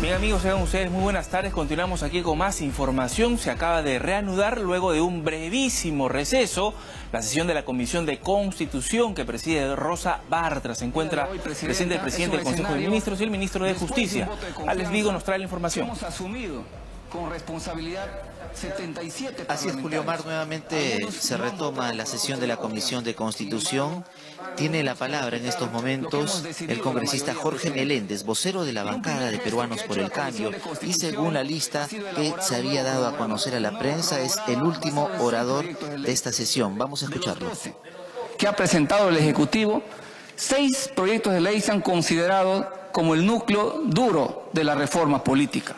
Bien amigos, sean ustedes muy buenas tardes. Continuamos aquí con más información. Se acaba de reanudar luego de un brevísimo receso la sesión de la Comisión de Constitución que preside Rosa Bartra. Se encuentra presente el presidente del Consejo de Ministros y el ministro de Justicia. Alex Vigo nos trae la información. Hemos asumido con responsabilidad 77. Así es, Julio Mar, nuevamente se retoma la sesión de la Comisión de Constitución. Tiene la palabra en estos momentos el congresista Jorge Meléndez, vocero de la bancada de Peruanos por el Cambio, y según la lista que se había dado a conocer a la prensa, es el último orador de esta sesión. Vamos a escucharlo. Que ha presentado el Ejecutivo, 6 proyectos de ley se han considerado como el núcleo duro de la reforma política.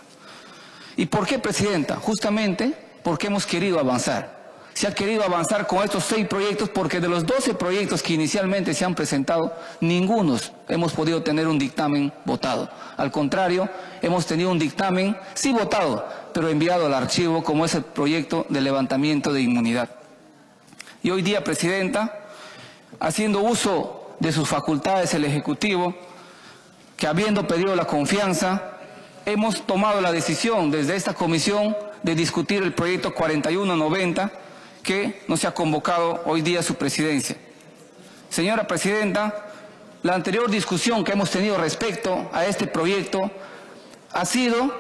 ¿Y por qué, Presidenta? Justamente porque hemos querido avanzar. Se ha querido avanzar con estos 6 proyectos porque de los 12 proyectos que inicialmente se han presentado, ninguno hemos podido tener un dictamen votado. Al contrario, hemos tenido un dictamen, sí votado, pero enviado al archivo, como es el proyecto de levantamiento de inmunidad. Y hoy día, Presidenta, haciendo uso de sus facultades el Ejecutivo, que habiendo pedido la confianza, hemos tomado la decisión desde esta comisión de discutir el proyecto 4190, que nos ha convocado hoy día su presidencia. Señora Presidenta, la anterior discusión que hemos tenido respecto a este proyecto ha sido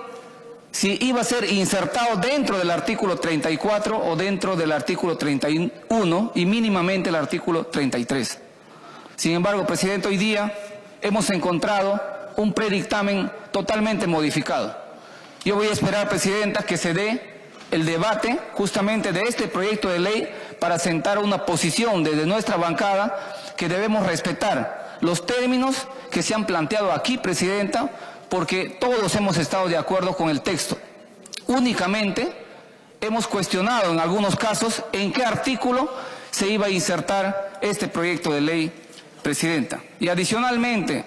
si iba a ser insertado dentro del artículo 34 o dentro del artículo 31 y mínimamente el artículo 33. Sin embargo, Presidente, hoy día hemos encontrado un predictamen totalmente modificado. Yo voy a esperar, Presidenta, que se dé el debate justamente de este proyecto de ley para sentar una posición desde nuestra bancada que debemos respetar los términos que se han planteado aquí, Presidenta, porque todos hemos estado de acuerdo con el texto. Únicamente hemos cuestionado en algunos casos en qué artículo se iba a insertar este proyecto de ley, Presidenta. Y adicionalmente,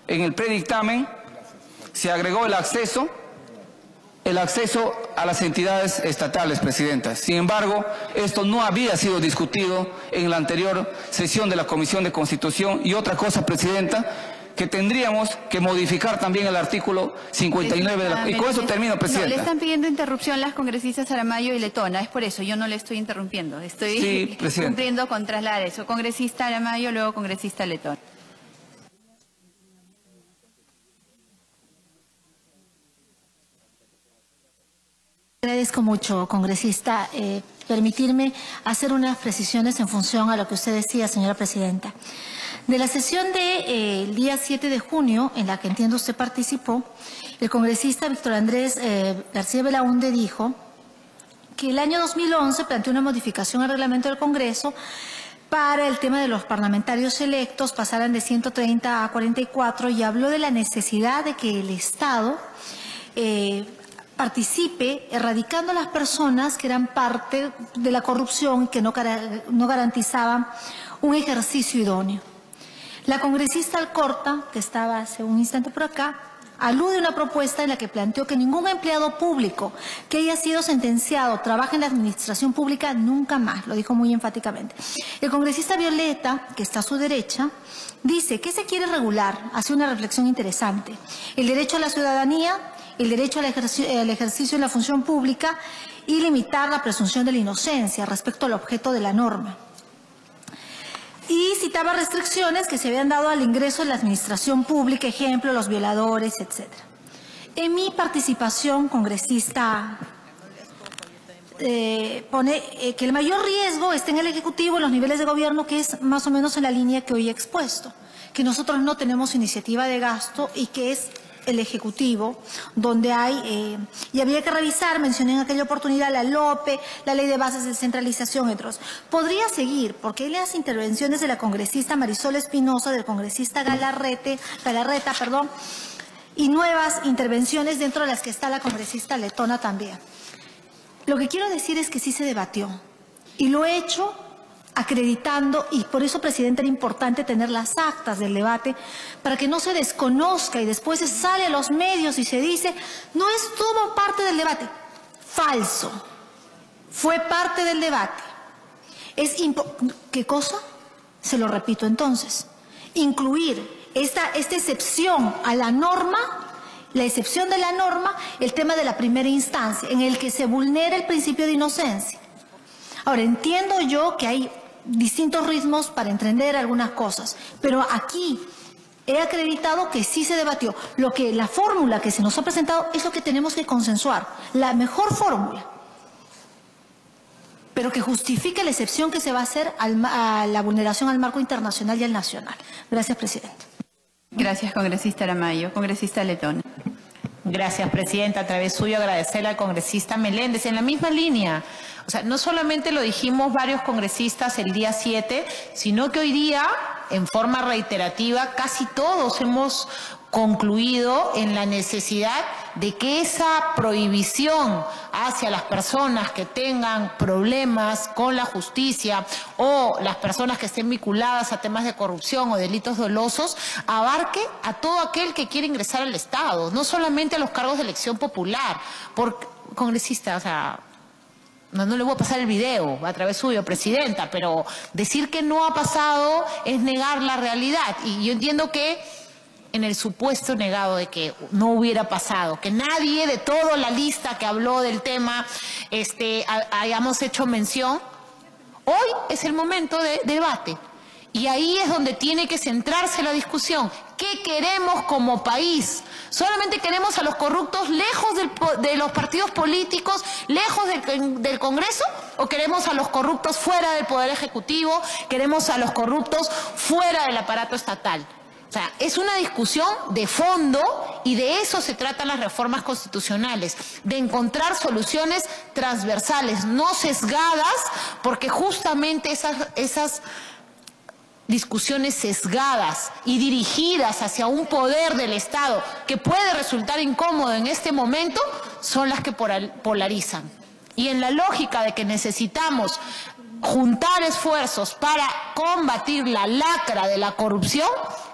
en el predictamen se agregó el acceso a las entidades estatales, Presidenta. Sin embargo, esto no había sido discutido en la anterior sesión de la Comisión de Constitución. Y otra cosa, Presidenta, que tendríamos que modificar también el artículo 59 de la... Y con eso termino, Presidenta. No, le están pidiendo interrupción las congresistas Aramayo y Letona. Es por eso, yo no le estoy interrumpiendo. Estoy cumpliendo con trasladar eso. Congresista Aramayo, luego congresista Letona. Agradezco mucho, congresista, permitirme hacer unas precisiones en función a lo que usted decía, señora Presidenta. De la sesión del día 7 de junio, en la que entiendo usted participó, el congresista Víctor Andrés García Belaúnde dijo que el año 2011 planteó una modificación al reglamento del Congreso para el tema de los parlamentarios electos, pasaran de 130 a 44, y habló de la necesidad de que el Estado participe erradicando a las personas que eran parte de la corrupción y que no garantizaban un ejercicio idóneo. La congresista Alcorta, que estaba hace un instante por acá, alude a una propuesta en la que planteó que ningún empleado público que haya sido sentenciado trabaje en la administración pública nunca más, lo dijo muy enfáticamente. El congresista Violeta, que está a su derecha, dice que se quiere regular, hace una reflexión interesante, el derecho a la ciudadanía, el derecho al ejercicio de la función pública y limitar la presunción de la inocencia respecto al objeto de la norma. Y citaba restricciones que se habían dado al ingreso de la administración pública, ejemplo, los violadores, etc. En mi participación, congresista, pone que el mayor riesgo está en el Ejecutivo, en los niveles de gobierno, que es más o menos en la línea que hoy he expuesto, que nosotros no tenemos iniciativa de gasto y que es el Ejecutivo, donde hay, y había que revisar, mencioné en aquella oportunidad la LOPE, la Ley de Bases de Centralización, otros. Podría seguir, porque hay las intervenciones de la congresista Marisol Espinosa, del congresista Galarreta, y nuevas intervenciones dentro de las que está la congresista Letona también. Lo que quiero decir es que sí se debatió, y lo he hecho acreditando, y por eso, Presidente, era importante tener las actas del debate para que no se desconozca y después se sale a los medios y se dice no estuvo parte del debate. Falso. Fue parte del debate. ¿Qué cosa? Se lo repito entonces. Incluir esta excepción a la norma la excepción de la norma, el tema de la primera instancia, en el que se vulnera el principio de inocencia. Ahora, entiendo yo que hay distintos ritmos para entender algunas cosas, pero aquí he acreditado que sí se debatió. La fórmula que se nos ha presentado es lo que tenemos que consensuar, la mejor fórmula, pero que justifique la excepción que se va a hacer a la vulneración al marco internacional y al nacional. Gracias, Presidenta. Gracias, congresista Aramayo. Congresista Letona. Gracias, Presidenta. A través suyo agradecerle al congresista Meléndez. En la misma línea, o sea, no solamente lo dijimos varios congresistas el día 7, sino que hoy día, en forma reiterativa, casi todos hemos concluido en la necesidad de que esa prohibición hacia las personas que tengan problemas con la justicia o las personas que estén vinculadas a temas de corrupción o delitos dolosos abarque a todo aquel que quiere ingresar al Estado, no solamente a los cargos de elección popular. Congresista, o sea, no le voy a pasar el video a través suyo, Presidenta, pero decir que no ha pasado es negar la realidad. Y yo entiendo que en el supuesto negado de que no hubiera pasado, que nadie de toda la lista que habló del tema hayamos hecho mención, hoy es el momento de debate. Y ahí es donde tiene que centrarse la discusión. ¿Qué queremos como país? ¿Solamente queremos a los corruptos lejos de los partidos políticos, lejos del Congreso? ¿O queremos a los corruptos fuera del Poder Ejecutivo? ¿Queremos a los corruptos fuera del aparato estatal? O sea, es una discusión de fondo y de eso se tratan las reformas constitucionales, de encontrar soluciones transversales, no sesgadas, porque justamente esas discusiones sesgadas y dirigidas hacia un poder del Estado que puede resultar incómodo en este momento son las que polarizan. Y en la lógica de que necesitamos juntar esfuerzos para combatir la lacra de la corrupción,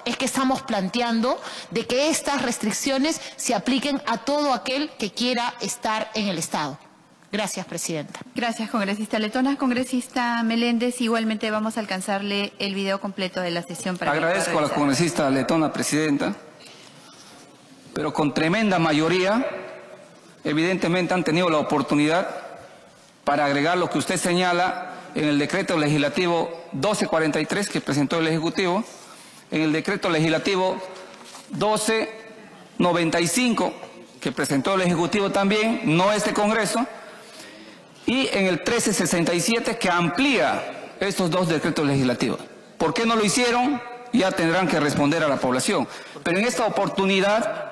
es que estamos planteando de que estas restricciones se apliquen a todo aquel que quiera estar en el Estado. Gracias, Presidenta. Gracias, congresista Letona. Congresista Meléndez, igualmente vamos a alcanzarle el video completo de la sesión para agradezco a la congresista Letona, Presidenta, pero con tremenda mayoría, evidentemente han tenido la oportunidad para agregar lo que usted señala en el decreto legislativo 1243 que presentó el Ejecutivo, en el decreto legislativo 1295 que presentó el Ejecutivo también, no este Congreso, y en el 1367 que amplía estos dos decretos legislativos. ¿Por qué no lo hicieron? Ya tendrán que responder a la población. Pero en esta oportunidad,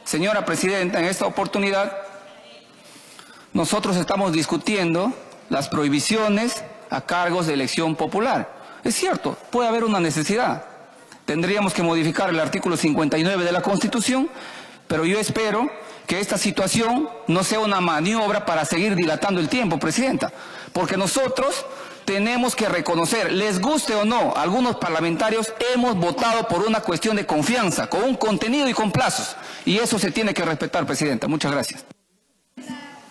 señora Presidenta, en esta oportunidad nosotros estamos discutiendo las prohibiciones a cargos de elección popular. Es cierto, puede haber una necesidad. Tendríamos que modificar el artículo 59 de la Constitución, pero yo espero que esta situación no sea una maniobra para seguir dilatando el tiempo, Presidenta, porque nosotros tenemos que reconocer, les guste o no, algunos parlamentarios hemos votado por una cuestión de confianza, con un contenido y con plazos, y eso se tiene que respetar, Presidenta. Muchas gracias.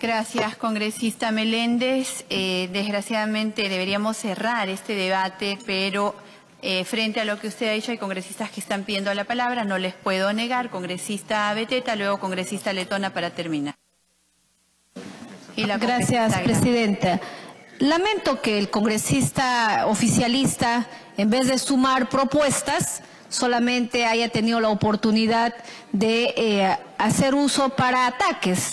Gracias, congresista Meléndez. Desgraciadamente deberíamos cerrar este debate, pero frente a lo que usted ha dicho, hay congresistas que están pidiendo la palabra, no les puedo negar. Congresista Beteta, luego congresista Letona para terminar. Gracias, Presidenta. Lamento que el congresista oficialista, en vez de sumar propuestas, solamente haya tenido la oportunidad de hacer uso para ataques.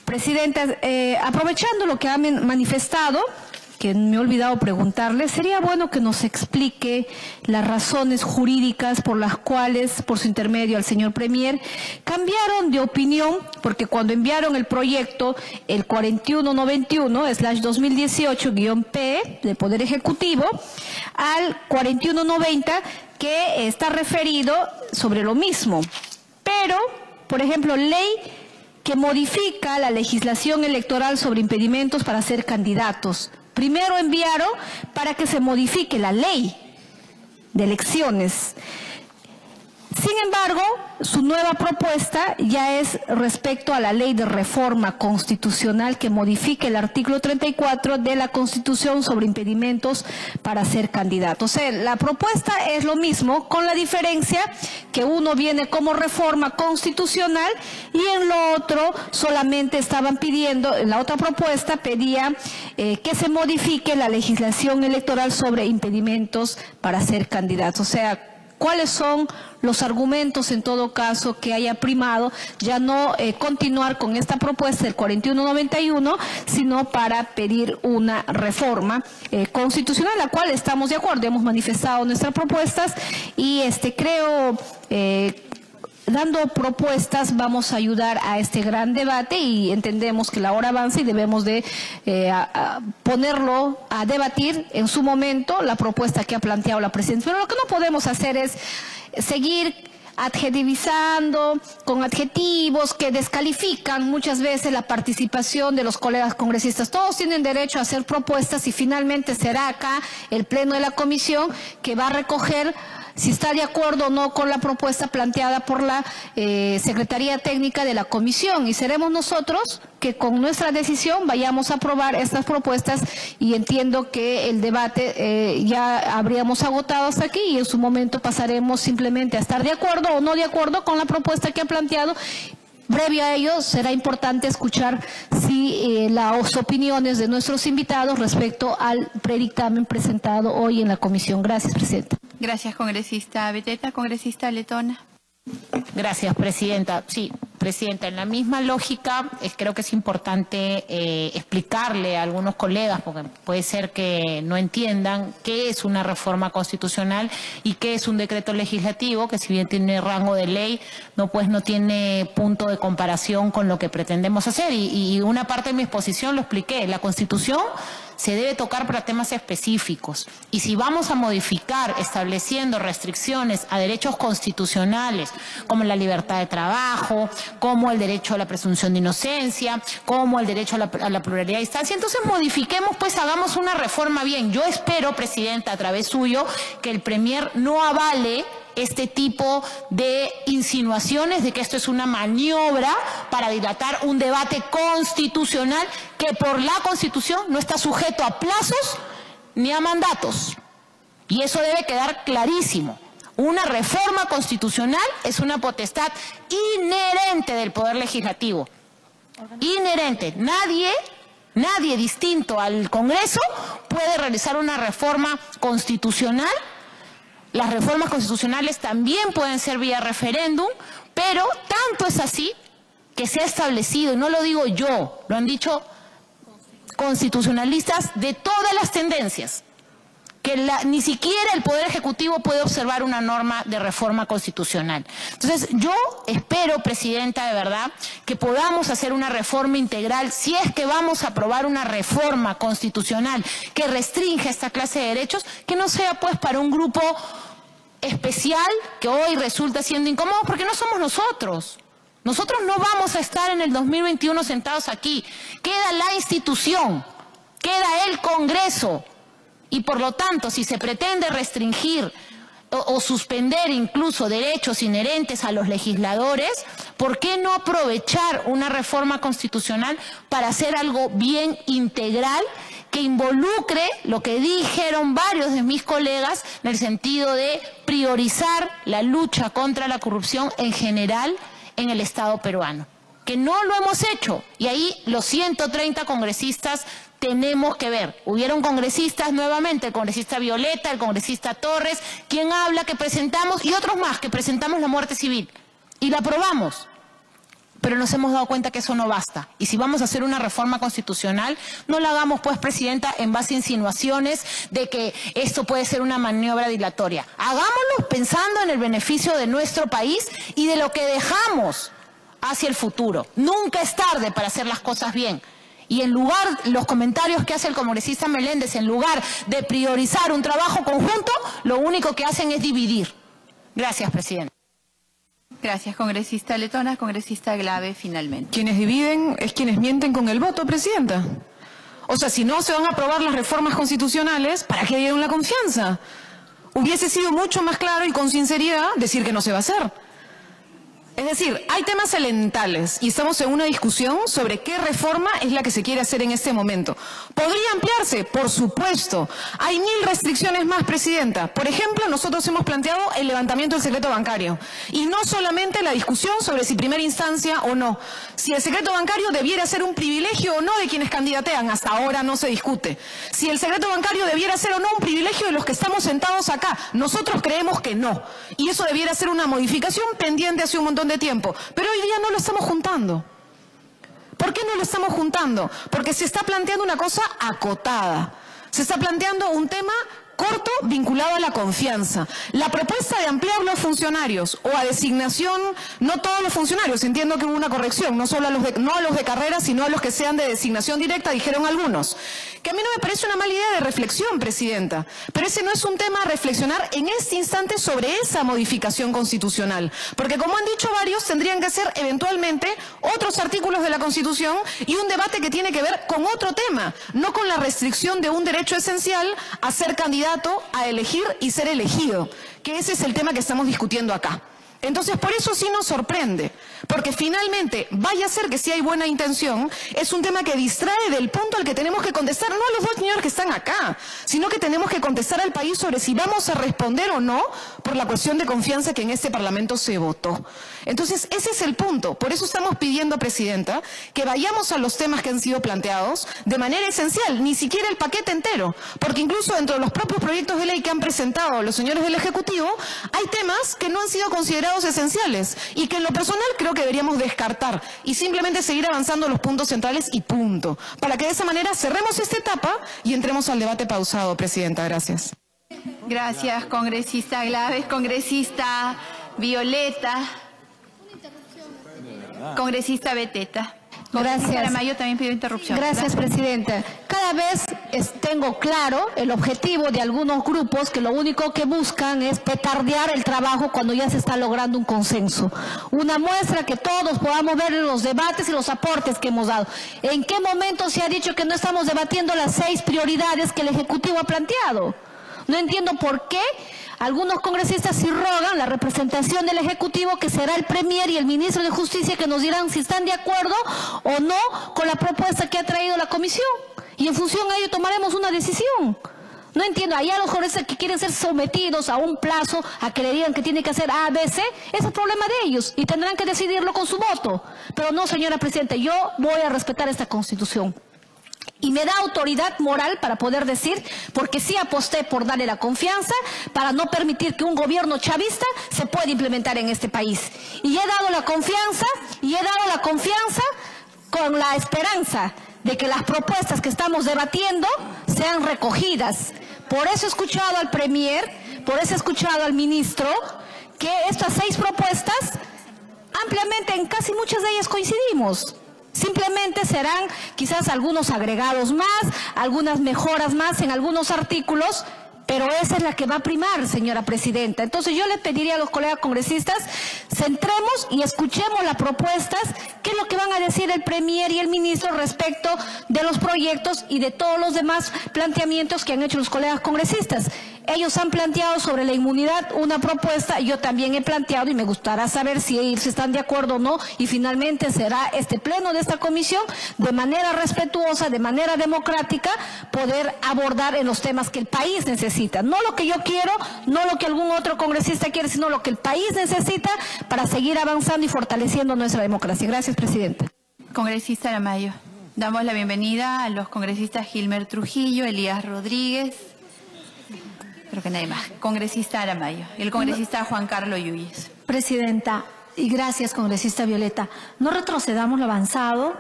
Presidenta, aprovechando lo que ha manifestado, que me he olvidado preguntarle, sería bueno que nos explique las razones jurídicas por las cuales, por su intermedio al señor Premier, cambiaron de opinión, porque cuando enviaron el proyecto, el 4191/2018-P del Poder Ejecutivo, al 4190, que está referido sobre lo mismo. Pero, por ejemplo, ley que modifica la legislación electoral sobre impedimentos para ser candidatos. Primero enviaron para que se modifique la ley de elecciones. Sin embargo, su nueva propuesta ya es respecto a la ley de reforma constitucional que modifique el artículo 34 de la Constitución sobre impedimentos para ser candidato. O sea, la propuesta es lo mismo, con la diferencia que uno viene como reforma constitucional y en lo otro solamente estaban pidiendo, en la otra propuesta pedía que se modifique la legislación electoral sobre impedimentos para ser candidato. O sea, ¿cuáles son los argumentos en todo caso que haya primado ya no continuar con esta propuesta del 4191, sino para pedir una reforma constitucional, la cual estamos de acuerdo, hemos manifestado nuestras propuestas y creo dando propuestas vamos a ayudar a este gran debate y entendemos que la hora avanza y debemos de ponerlo a debatir en su momento la propuesta que ha planteado la presidenta. Pero lo que no podemos hacer es seguir adjetivizando con adjetivos que descalifican muchas veces la participación de los colegas congresistas. Todos tienen derecho a hacer propuestas y finalmente será acá el pleno de la comisión que va a recoger si está de acuerdo o no con la propuesta planteada por la Secretaría Técnica de la Comisión y seremos nosotros que con nuestra decisión vayamos a aprobar estas propuestas y entiendo que el debate ya habríamos agotado hasta aquí y en su momento pasaremos simplemente a estar de acuerdo o no de acuerdo con la propuesta que ha planteado. Previo a ello, será importante escuchar las opiniones de nuestros invitados respecto al predictamen presentado hoy en la comisión. Gracias, Presidenta. Gracias, congresista Beteta. Congresista Letona. Gracias, Presidenta. Sí, Presidenta, en la misma lógica creo que es importante explicarle a algunos colegas, porque puede ser que no entiendan qué es una reforma constitucional y qué es un decreto legislativo, que si bien tiene rango de ley, no tiene punto de comparación con lo que pretendemos hacer. Y una parte de mi exposición lo expliqué. La Constitución se debe tocar para temas específicos. Y si vamos a modificar estableciendo restricciones a derechos constitucionales, como la libertad de trabajo, como el derecho a la presunción de inocencia, como el derecho a la pluralidad de instancia, entonces modifiquemos, pues hagamos una reforma bien. Yo espero, Presidenta, a través suyo, que el Premier no avale este tipo de insinuaciones de que esto es una maniobra para dilatar un debate constitucional que por la Constitución no está sujeto a plazos ni a mandatos. Y eso debe quedar clarísimo. Una reforma constitucional es una potestad inherente del Poder Legislativo. Inherente. Nadie distinto al Congreso puede realizar una reforma constitucional. Las reformas constitucionales también pueden ser vía referéndum, pero tanto es así que se ha establecido, y no lo digo yo, lo han dicho constitucionalistas de todas las tendencias, que ni siquiera el Poder Ejecutivo puede observar una norma de reforma constitucional. Entonces, yo espero, Presidenta, de verdad, que podamos hacer una reforma integral, si es que vamos a aprobar una reforma constitucional que restringe esta clase de derechos, que no sea pues para un grupo especial que hoy resulta siendo incómodo, porque no somos nosotros. Nosotros no vamos a estar en el 2021 sentados aquí. Queda la institución, queda el Congreso. Y por lo tanto, si se pretende restringir o suspender incluso derechos inherentes a los legisladores, ¿por qué no aprovechar una reforma constitucional para hacer algo bien integral que involucre lo que dijeron varios de mis colegas en el sentido de priorizar la lucha contra la corrupción en general en el Estado peruano? Que no lo hemos hecho. Y ahí los 130 congresistas tenemos que ver. Hubieron congresistas nuevamente, el congresista Violeta, el congresista Torres, quien habla que presentamos, y otros más, que presentamos la muerte civil. Y la aprobamos. Pero nos hemos dado cuenta que eso no basta. Y si vamos a hacer una reforma constitucional, no la hagamos, pues, Presidenta, en base a insinuaciones de que esto puede ser una maniobra dilatoria. Hagámoslo pensando en el beneficio de nuestro país y de lo que dejamos hacia el futuro. Nunca es tarde para hacer las cosas bien. Y en lugar, los comentarios que hace el congresista Meléndez, en lugar de priorizar un trabajo conjunto, lo único que hacen es dividir. Gracias, Presidenta. Gracias, congresista Letona. Congresista Glave, finalmente. Quienes dividen es quienes mienten con el voto, Presidenta. O sea, si no se van a aprobar las reformas constitucionales, ¿para qué dieron la confianza? hubiese sido mucho más claro y con sinceridad decir que no se va a hacer. Es decir, hay temas elementales y estamos en una discusión sobre qué reforma es la que se quiere hacer en este momento. ¿Podría ampliarse? Por supuesto. Hay 1000 restricciones más, Presidenta. Por ejemplo, nosotros hemos planteado el levantamiento del secreto bancario. Y no solamente la discusión sobre si primera instancia o no. Si el secreto bancario debiera ser un privilegio o no de quienes candidatean, hasta ahora no se discute. Si el secreto bancario debiera ser o no un privilegio de los que estamos sentados acá, nosotros creemos que no. Y eso debiera ser una modificación pendiente hace un montón de tiempo, pero hoy día no lo estamos juntando. ¿Por qué no lo estamos juntando? Porque se está planteando una cosa acotada, se está planteando un tema corto vinculado a la confianza. La propuesta de ampliar los funcionarios o a designación, no todos los funcionarios, entiendo que hubo una corrección, no solo a los de carrera, sino a los que sean de designación directa, dijeron algunos. Que a mí no me parece una mala idea de reflexión, Presidenta, pero ese no es un tema a reflexionar en este instante sobre esa modificación constitucional, porque como han dicho varios, tendrían que ser eventualmente otros artículos de la Constitución y un debate que tiene que ver con otro tema, no con la restricción de un derecho esencial a ser candidato a elegir y ser elegido, que ese es el tema que estamos discutiendo acá. Entonces, por eso sí nos sorprende, porque finalmente, vaya a ser que si hay buena intención, es un tema que distrae del punto al que tenemos que contestar, no a los dos señores que están acá, sino que tenemos que contestar al país sobre si vamos a responder o no por la cuestión de confianza que en este Parlamento se votó. Entonces, ese es el punto. Por eso estamos pidiendo, Presidenta, que vayamos a los temas que han sido planteados de manera esencial, ni siquiera el paquete entero, porque incluso dentro de los propios proyectos de ley que han presentado los señores del Ejecutivo, hay temas que no han sido considerados esenciales y que en lo personal creo que deberíamos descartar y simplemente seguir avanzando los puntos centrales y punto, para que de esa manera cerremos esta etapa y entremos al debate pausado, Presidenta. Gracias. Gracias, congresista Glaves. Congresista Violeta. Congresista Beteta. Gracias. Aramayo también pidió interrupción. Gracias, Presidenta. Cada vez tengo claro el objetivo de algunos grupos que lo único que buscan es petardear el trabajo cuando ya se está logrando un consenso. Una muestra que todos podamos ver en los debates y los aportes que hemos dado. ¿En qué momento se ha dicho que no estamos debatiendo las 6 prioridades que el Ejecutivo ha planteado? No entiendo por qué algunos congresistas sí rogan la representación del Ejecutivo, que será el Premier y el Ministro de Justicia, que nos dirán si están de acuerdo o no con la propuesta que ha traído la Comisión. Y en función a ello tomaremos una decisión. No entiendo, allá los congresistas que quieren ser sometidos a un plazo, a que le digan que tiene que hacer A, B, C, es el problema de ellos y tendrán que decidirlo con su voto. Pero no, señora Presidenta, yo voy a respetar esta Constitución. Y me da autoridad moral para poder decir, porque sí aposté por darle la confianza, para no permitir que un gobierno chavista se pueda implementar en este país. Y he dado la confianza, con la esperanza de que las propuestas que estamos debatiendo sean recogidas. Por eso he escuchado al Premier, por eso he escuchado al Ministro, que estas 6 propuestas, ampliamente en casi muchas de ellas coincidimos. Simplemente serán quizás algunos agregados más, algunas mejoras más en algunos artículos, pero esa es la que va a primar, señora Presidenta. Entonces yo le pediría a los colegas congresistas, centremos y escuchemos las propuestas, qué es lo que van a decir el Premier y el Ministro respecto de los proyectos y de todos los demás planteamientos que han hecho los colegas congresistas. Ellos han planteado sobre la inmunidad una propuesta, yo también he planteado y me gustará saber si ellos están de acuerdo o no, y finalmente será este pleno de esta comisión, de manera respetuosa, de manera democrática, poder abordar en los temas que el país necesita. No lo que yo quiero, no lo que algún otro congresista quiere, sino lo que el país necesita para seguir avanzando y fortaleciendo nuestra democracia. Gracias, Presidenta. Congresista Aramayo. Damos la bienvenida a los congresistas Gilmer Trujillo, Elías Rodríguez. Creo que nadie más. Congresista Aramayo y el congresista Juan Carlos Yuyes. Presidenta, y gracias, congresista Violeta. No retrocedamos lo avanzado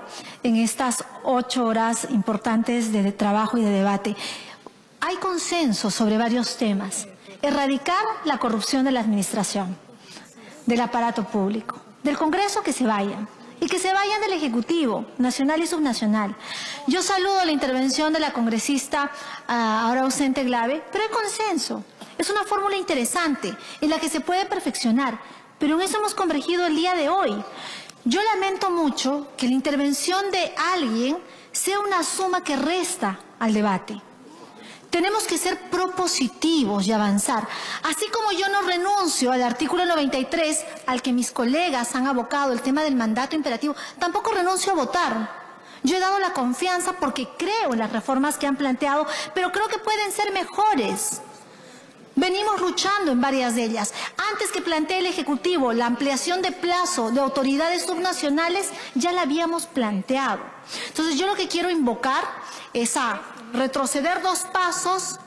en estas 8 horas importantes de trabajo y de debate. Hay consenso sobre varios temas. Erradicar la corrupción de la administración, del aparato público, del Congreso, que se vayan. Y que se vayan del Ejecutivo, nacional y subnacional. Yo saludo la intervención de la congresista ahora ausente Glave, pero hay consenso. Es una fórmula interesante en la que se puede perfeccionar, pero en eso hemos convergido el día de hoy. Yo lamento mucho que la intervención de alguien sea una suma que resta al debate. Tenemos que ser propositivos y avanzar. Así como yo no renuncio al artículo 93, al que mis colegas han abocado el tema del mandato imperativo, tampoco renuncio a votar. Yo he dado la confianza porque creo en las reformas que han planteado, pero creo que pueden ser mejores. Venimos luchando en varias de ellas. Antes que plantee el Ejecutivo la ampliación de plazo de autoridades subnacionales, ya la habíamos planteado. Entonces yo lo que quiero invocar es a retroceder 2 pasos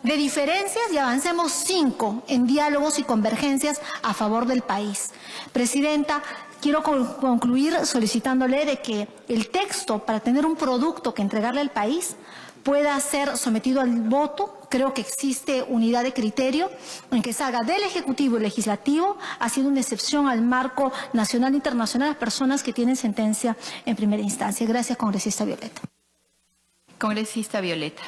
de diferencias y avancemos 5 en diálogos y convergencias a favor del país. Presidenta, quiero concluir solicitándole de que el texto, para tener un producto que entregarle al país, pueda ser sometido al voto. Creo que existe unidad de criterio en que salga del Ejecutivo y Legislativo, haciendo una excepción al marco nacional e internacional a las personas que tienen sentencia en primera instancia. Gracias, congresista Violeta. Congresista Violeta.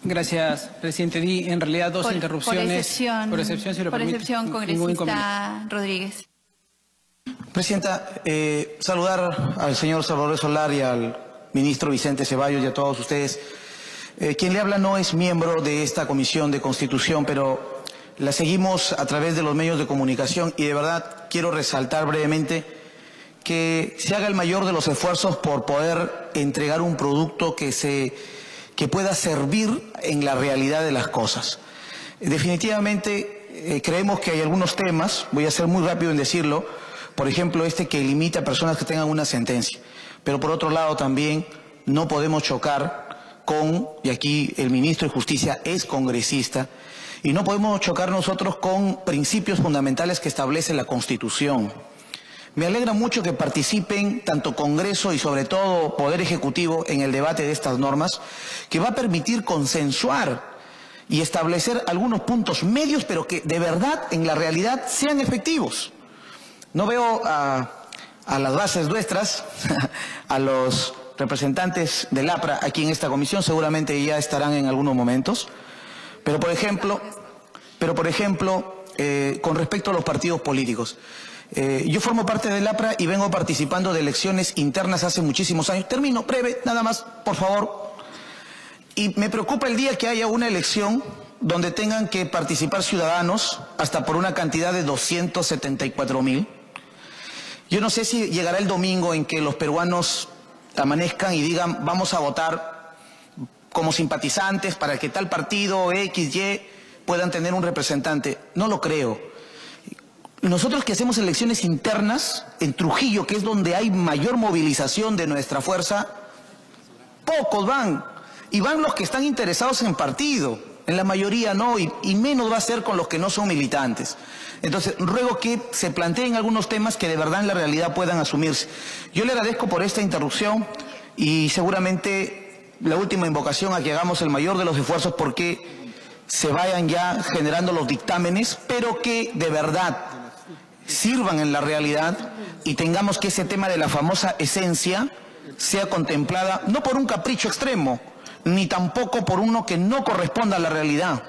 Gracias, presidente. Di en realidad 2 interrupciones. Por excepción, si lo permite. Por excepción, congresista Rodríguez. Presidenta, saludar al señor Salvador Solar y al ministro Vicente Ceballos y a todos ustedes. Quien le habla no es miembro de esta Comisión de Constitución, pero la seguimos a través de los medios de comunicación y de verdad quiero resaltar brevemente que se haga el mayor de los esfuerzos por poder entregar un producto que pueda servir en la realidad de las cosas. Definitivamente creemos que hay algunos temas, voy a ser muy rápido en decirlo, por ejemplo que limita a personas que tengan una sentencia, pero por otro lado también no podemos chocar y aquí el ministro de Justicia es congresista, y no podemos chocar nosotros con principios fundamentales que establece la Constitución. Me alegra mucho que participen tanto Congreso y sobre todo Poder Ejecutivo en el debate de estas normas, que va a permitir consensuar y establecer algunos puntos medios, pero que de verdad en la realidad sean efectivos. No veo a las bases nuestras, a los representantes del APRA aquí en esta comisión, seguramente ya estarán en algunos momentos, pero por ejemplo, con respecto a los partidos políticos, yo formo parte del APRA y vengo participando de elecciones internas hace muchísimos años. Termino, breve, nada más, por favor. Y me preocupa el día que haya una elección donde tengan que participar ciudadanos hasta por una cantidad de 274,000. Yo no sé si llegará el domingo en que los peruanos amanezcan y digan vamos a votar como simpatizantes para que tal partido X, Y puedan tener un representante. No lo creo. Nosotros que hacemos elecciones internas en Trujillo, que es donde hay mayor movilización de nuestra fuerza, pocos van. Y van los que están interesados en partido. En la mayoría no, y menos va a ser con los que no son militantes. Entonces, ruego que se planteen algunos temas que de verdad en la realidad puedan asumirse. Yo le agradezco por esta interrupción y seguramente la última invocación a que hagamos el mayor de los esfuerzos porque se vayan ya generando los dictámenes, pero que de verdad sirvan en la realidad y tengamos que ese tema de la famosa esencia sea contemplada no por un capricho extremo, ni tampoco por uno que no corresponda a la realidad.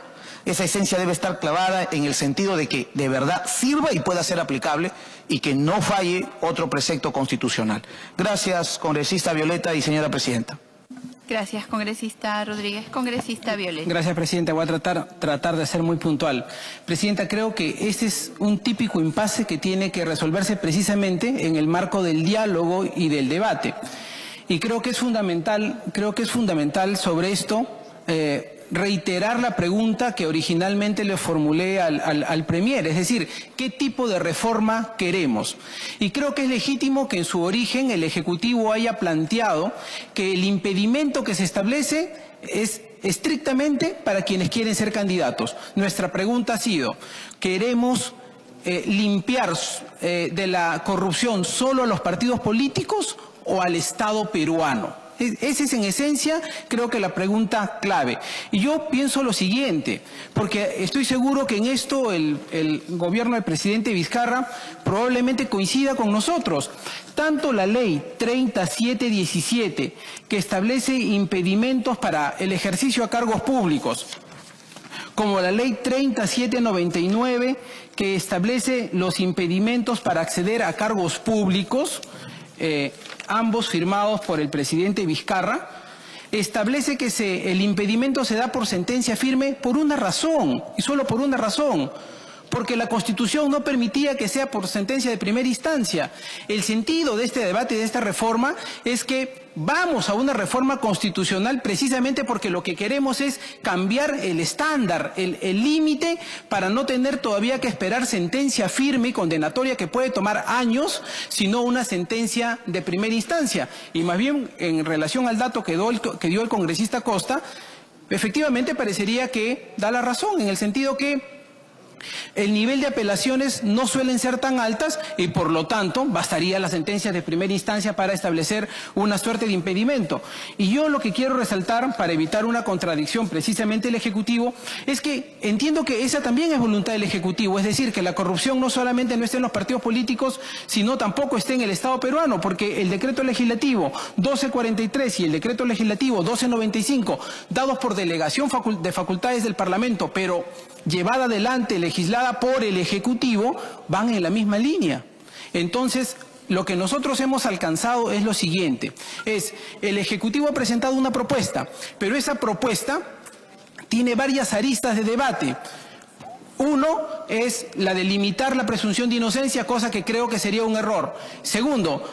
Esa esencia debe estar clavada en el sentido de que de verdad sirva y pueda ser aplicable y que no falle otro precepto constitucional. Gracias, congresista Violeta y señora presidenta. Gracias, congresista Rodríguez. Congresista Violeta. Gracias, presidenta. Voy a tratar de ser muy puntual. Presidenta, creo que este es un típico impasse que tiene que resolverse precisamente en el marco del diálogo y del debate. Y creo que es fundamental sobre esto reiterar la pregunta que originalmente le formulé al Premier, es decir, ¿qué tipo de reforma queremos? Y creo que es legítimo que en su origen el Ejecutivo haya planteado que el impedimento que se establece es estrictamente para quienes quieren ser candidatos. Nuestra pregunta ha sido, ¿queremos limpiar de la corrupción solo a los partidos políticos o al Estado peruano? Esa es en esencia, creo que la pregunta clave. Y yo pienso lo siguiente, porque estoy seguro que en esto el gobierno del presidente Vizcarra probablemente coincida con nosotros. Tanto la ley 3717, que establece impedimentos para el ejercicio a cargos públicos, como la ley 3799, que establece los impedimentos para acceder a cargos públicos, ambos firmados por el presidente Vizcarra, establece que el impedimento se da por sentencia firme por una razón, y solo por una razón. Porque la Constitución no permitía que sea por sentencia de primera instancia. El sentido de este debate y de esta reforma es que vamos a una reforma constitucional precisamente porque lo que queremos es cambiar el estándar, el límite, para no tener todavía que esperar sentencia firme y condenatoria que puede tomar años, sino una sentencia de primera instancia. Y más bien, en relación al dato que dio el congresista Costa, efectivamente parecería que da la razón, en el sentido que el nivel de apelaciones no suelen ser tan altas y por lo tanto bastaría la sentencia de primera instancia para establecer una suerte de impedimento. Y yo lo que quiero resaltar, para evitar una contradicción precisamente el Ejecutivo, es que entiendo que esa también es voluntad del Ejecutivo, es decir, que la corrupción no solamente no esté en los partidos políticos, sino tampoco esté en el Estado peruano, porque el decreto legislativo 1243 y el decreto legislativo 1295, dados por delegación de facultades del Parlamento, pero llevada adelante, legislada por el Ejecutivo, van en la misma línea. Entonces, lo que nosotros hemos alcanzado es lo siguiente, el Ejecutivo ha presentado una propuesta, pero esa propuesta tiene varias aristas de debate. Uno es la de limitar la presunción de inocencia, cosa que creo que sería un error. Segundo,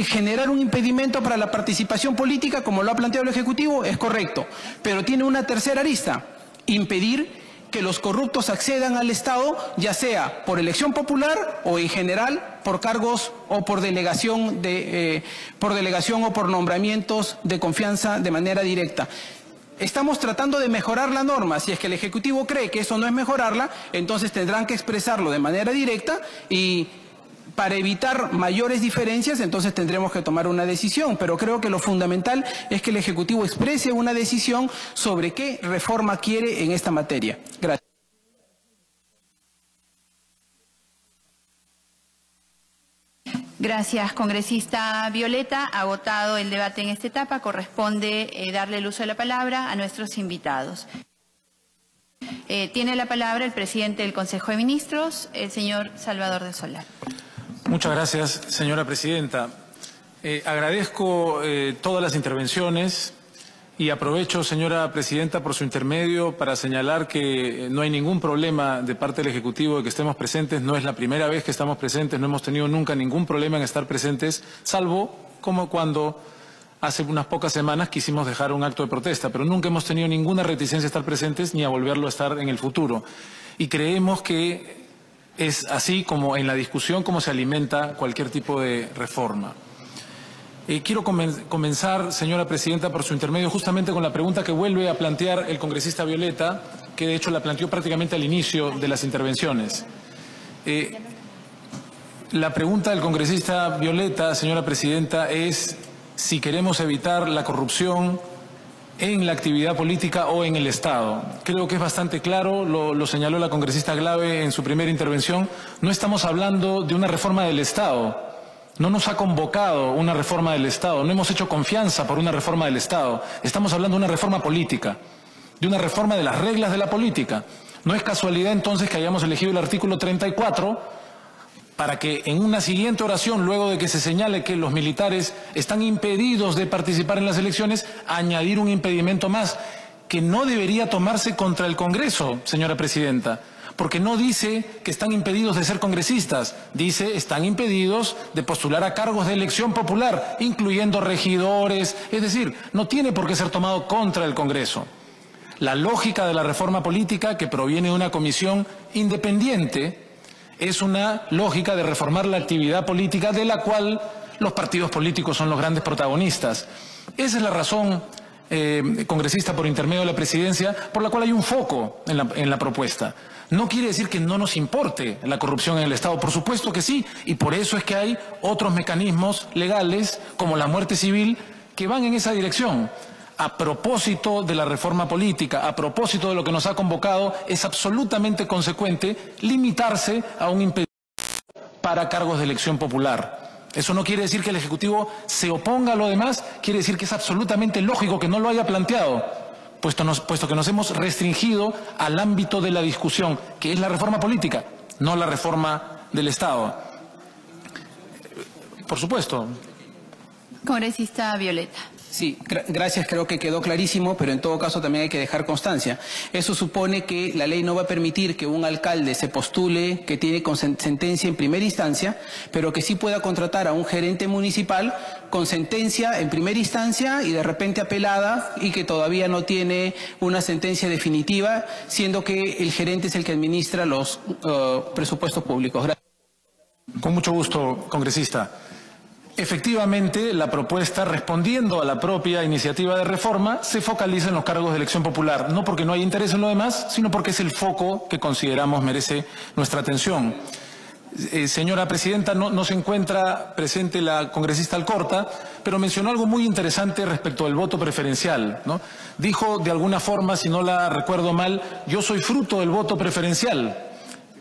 generar un impedimento para la participación política, como lo ha planteado el Ejecutivo, es correcto, pero tiene una tercera arista, impedir que los corruptos accedan al Estado, ya sea por elección popular o en general por cargos o por delegación o por nombramientos de confianza de manera directa. Estamos tratando de mejorar la norma. Si es que el Ejecutivo cree que eso no es mejorarla, entonces tendrán que expresarlo de manera directa y para evitar mayores diferencias, entonces tendremos que tomar una decisión. Pero creo que lo fundamental es que el Ejecutivo exprese una decisión sobre qué reforma quiere en esta materia. Gracias. Gracias, congresista Violeta. Agotado el debate en esta etapa, corresponde darle el uso de la palabra a nuestros invitados. Tiene la palabra el presidente del Consejo de Ministros, el señor Salvador del Solar. Muchas gracias, señora presidenta. Agradezco todas las intervenciones y aprovecho, señora presidenta, por su intermedio para señalar que no hay ningún problema de parte del Ejecutivo de que estemos presentes. No es la primera vez que estamos presentes, no hemos tenido nunca ningún problema en estar presentes, salvo como cuando hace unas pocas semanas quisimos dejar un acto de protesta, pero nunca hemos tenido ninguna reticencia a estar presentes ni a volverlo a estar en el futuro. Y creemos que es así como en la discusión como se alimenta cualquier tipo de reforma. Quiero comenzar, señora presidenta, por su intermedio, justamente con la pregunta que vuelve a plantear el congresista Violeta, que de hecho la planteó prácticamente al inicio de las intervenciones. La pregunta del congresista Violeta, señora presidenta, es si queremos evitar la corrupción en la actividad política o en el Estado. Creo que es bastante claro, lo señaló la congresista Glave en su primera intervención, no estamos hablando de una reforma del Estado, no nos ha convocado una reforma del Estado, no hemos hecho confianza por una reforma del Estado, estamos hablando de una reforma política, de una reforma de las reglas de la política. No es casualidad entonces que hayamos elegido el artículo 34 para que en una siguiente oración, luego de que se señale que los militares están impedidos de participar en las elecciones, añadir un impedimento más, que no debería tomarse contra el Congreso, señora presidenta, porque no dice que están impedidos de ser congresistas, dice están impedidos de postular a cargos de elección popular, incluyendo regidores, es decir, no tiene por qué ser tomado contra el Congreso. La lógica de la reforma política, que proviene de una comisión independiente, es una lógica de reformar la actividad política de la cual los partidos políticos son los grandes protagonistas. Esa es la razón, congresista, por intermedio de la presidencia, por la cual hay un foco en la propuesta. No quiere decir que no nos importe la corrupción en el Estado, por supuesto que sí, y por eso es que hay otros mecanismos legales, como la muerte civil, que van en esa dirección. A propósito de la reforma política, a propósito de lo que nos ha convocado, es absolutamente consecuente limitarse a un impedimento para cargos de elección popular. Eso no quiere decir que el Ejecutivo se oponga a lo demás, quiere decir que es absolutamente lógico que no lo haya planteado, puesto que nos hemos restringido al ámbito de la discusión, que es la reforma política, no la reforma del Estado. Por supuesto. Congresista Violeta. Sí, gracias, creo que quedó clarísimo, pero en todo caso también hay que dejar constancia. Eso supone que la ley no va a permitir que un alcalde se postule que tiene sentencia en primera instancia, pero que sí pueda contratar a un gerente municipal con sentencia en primera instancia y de repente apelada y que todavía no tiene una sentencia definitiva, siendo que el gerente es el que administra los presupuestos públicos. Gracias. Con mucho gusto, congresista. Efectivamente, la propuesta, respondiendo a la propia iniciativa de reforma, se focaliza en los cargos de elección popular, no porque no haya interés en lo demás, sino porque es el foco que consideramos merece nuestra atención. Señora presidenta, no se encuentra presente la congresista Alcorta, pero mencionó algo muy interesante respecto al voto preferencial, ¿no? Dijo de alguna forma, si no la recuerdo mal, yo soy fruto del voto preferencial.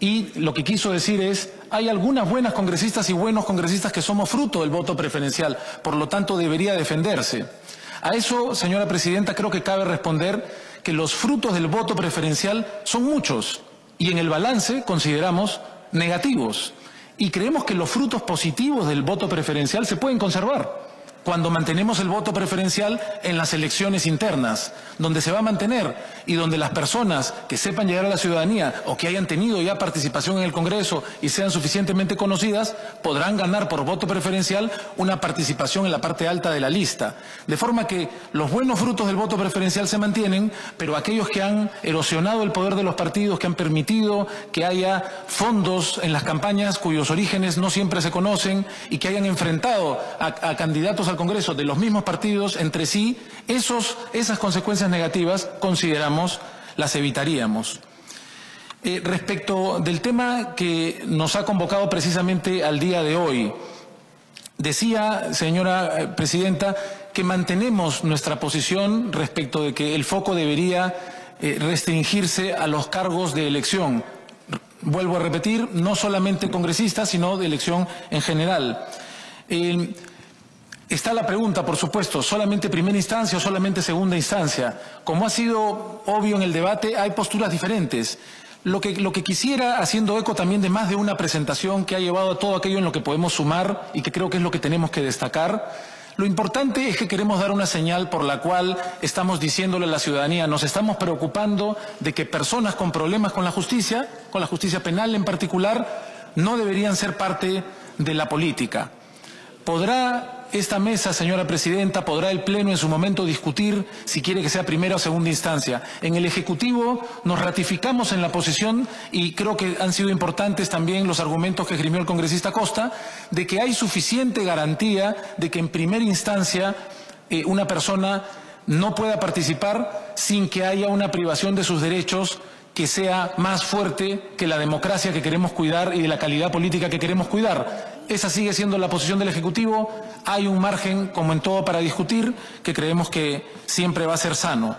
Y lo que quiso decir es, hay algunas buenas congresistas y buenos congresistas que somos fruto del voto preferencial, por lo tanto debería defenderse. A eso, señora presidenta, creo que cabe responder que los frutos del voto preferencial son muchos y en el balance consideramos negativos. Y creemos que los frutos positivos del voto preferencial se pueden conservar cuando mantenemos el voto preferencial en las elecciones internas, donde se va a mantener y donde las personas que sepan llegar a la ciudadanía o que hayan tenido ya participación en el Congreso y sean suficientemente conocidas, podrán ganar por voto preferencial una participación en la parte alta de la lista. De forma que los buenos frutos del voto preferencial se mantienen, pero aquellos que han erosionado el poder de los partidos, que han permitido que haya fondos en las campañas cuyos orígenes no siempre se conocen y que hayan enfrentado a candidatos al Congreso de los mismos partidos entre sí, esas consecuencias negativas consideramos las evitaríamos. Respecto del tema que nos ha convocado precisamente al día de hoy, decía, señora presidenta, que mantenemos nuestra posición respecto de que el foco debería restringirse a los cargos de elección. Vuelvo a repetir, no solamente congresistas, sino de elección en general. Está la pregunta, por supuesto, ¿solamente primera instancia o solamente segunda instancia? Como ha sido obvio en el debate, hay posturas diferentes. Lo que quisiera, haciendo eco también de más de una presentación que ha llevado a todo aquello en lo que podemos sumar y que creo que es lo que tenemos que destacar, lo importante es que queremos dar una señal por la cual estamos diciéndole a la ciudadanía, nos estamos preocupando de que personas con problemas con la justicia penal en particular, no deberían ser parte de la política. ¿Podrá esta mesa, señora presidenta, podrá el Pleno en su momento discutir si quiere que sea primera o segunda instancia? En el Ejecutivo nos ratificamos en la posición, y creo que han sido importantes también los argumentos que esgrimió el congresista Costa, de que hay suficiente garantía de que en primera instancia una persona no pueda participar sin que haya una privación de sus derechos que sea más fuerte que la democracia que queremos cuidar y de la calidad política que queremos cuidar. Esa sigue siendo la posición del Ejecutivo. Hay un margen, como en todo, para discutir, que creemos que siempre va a ser sano.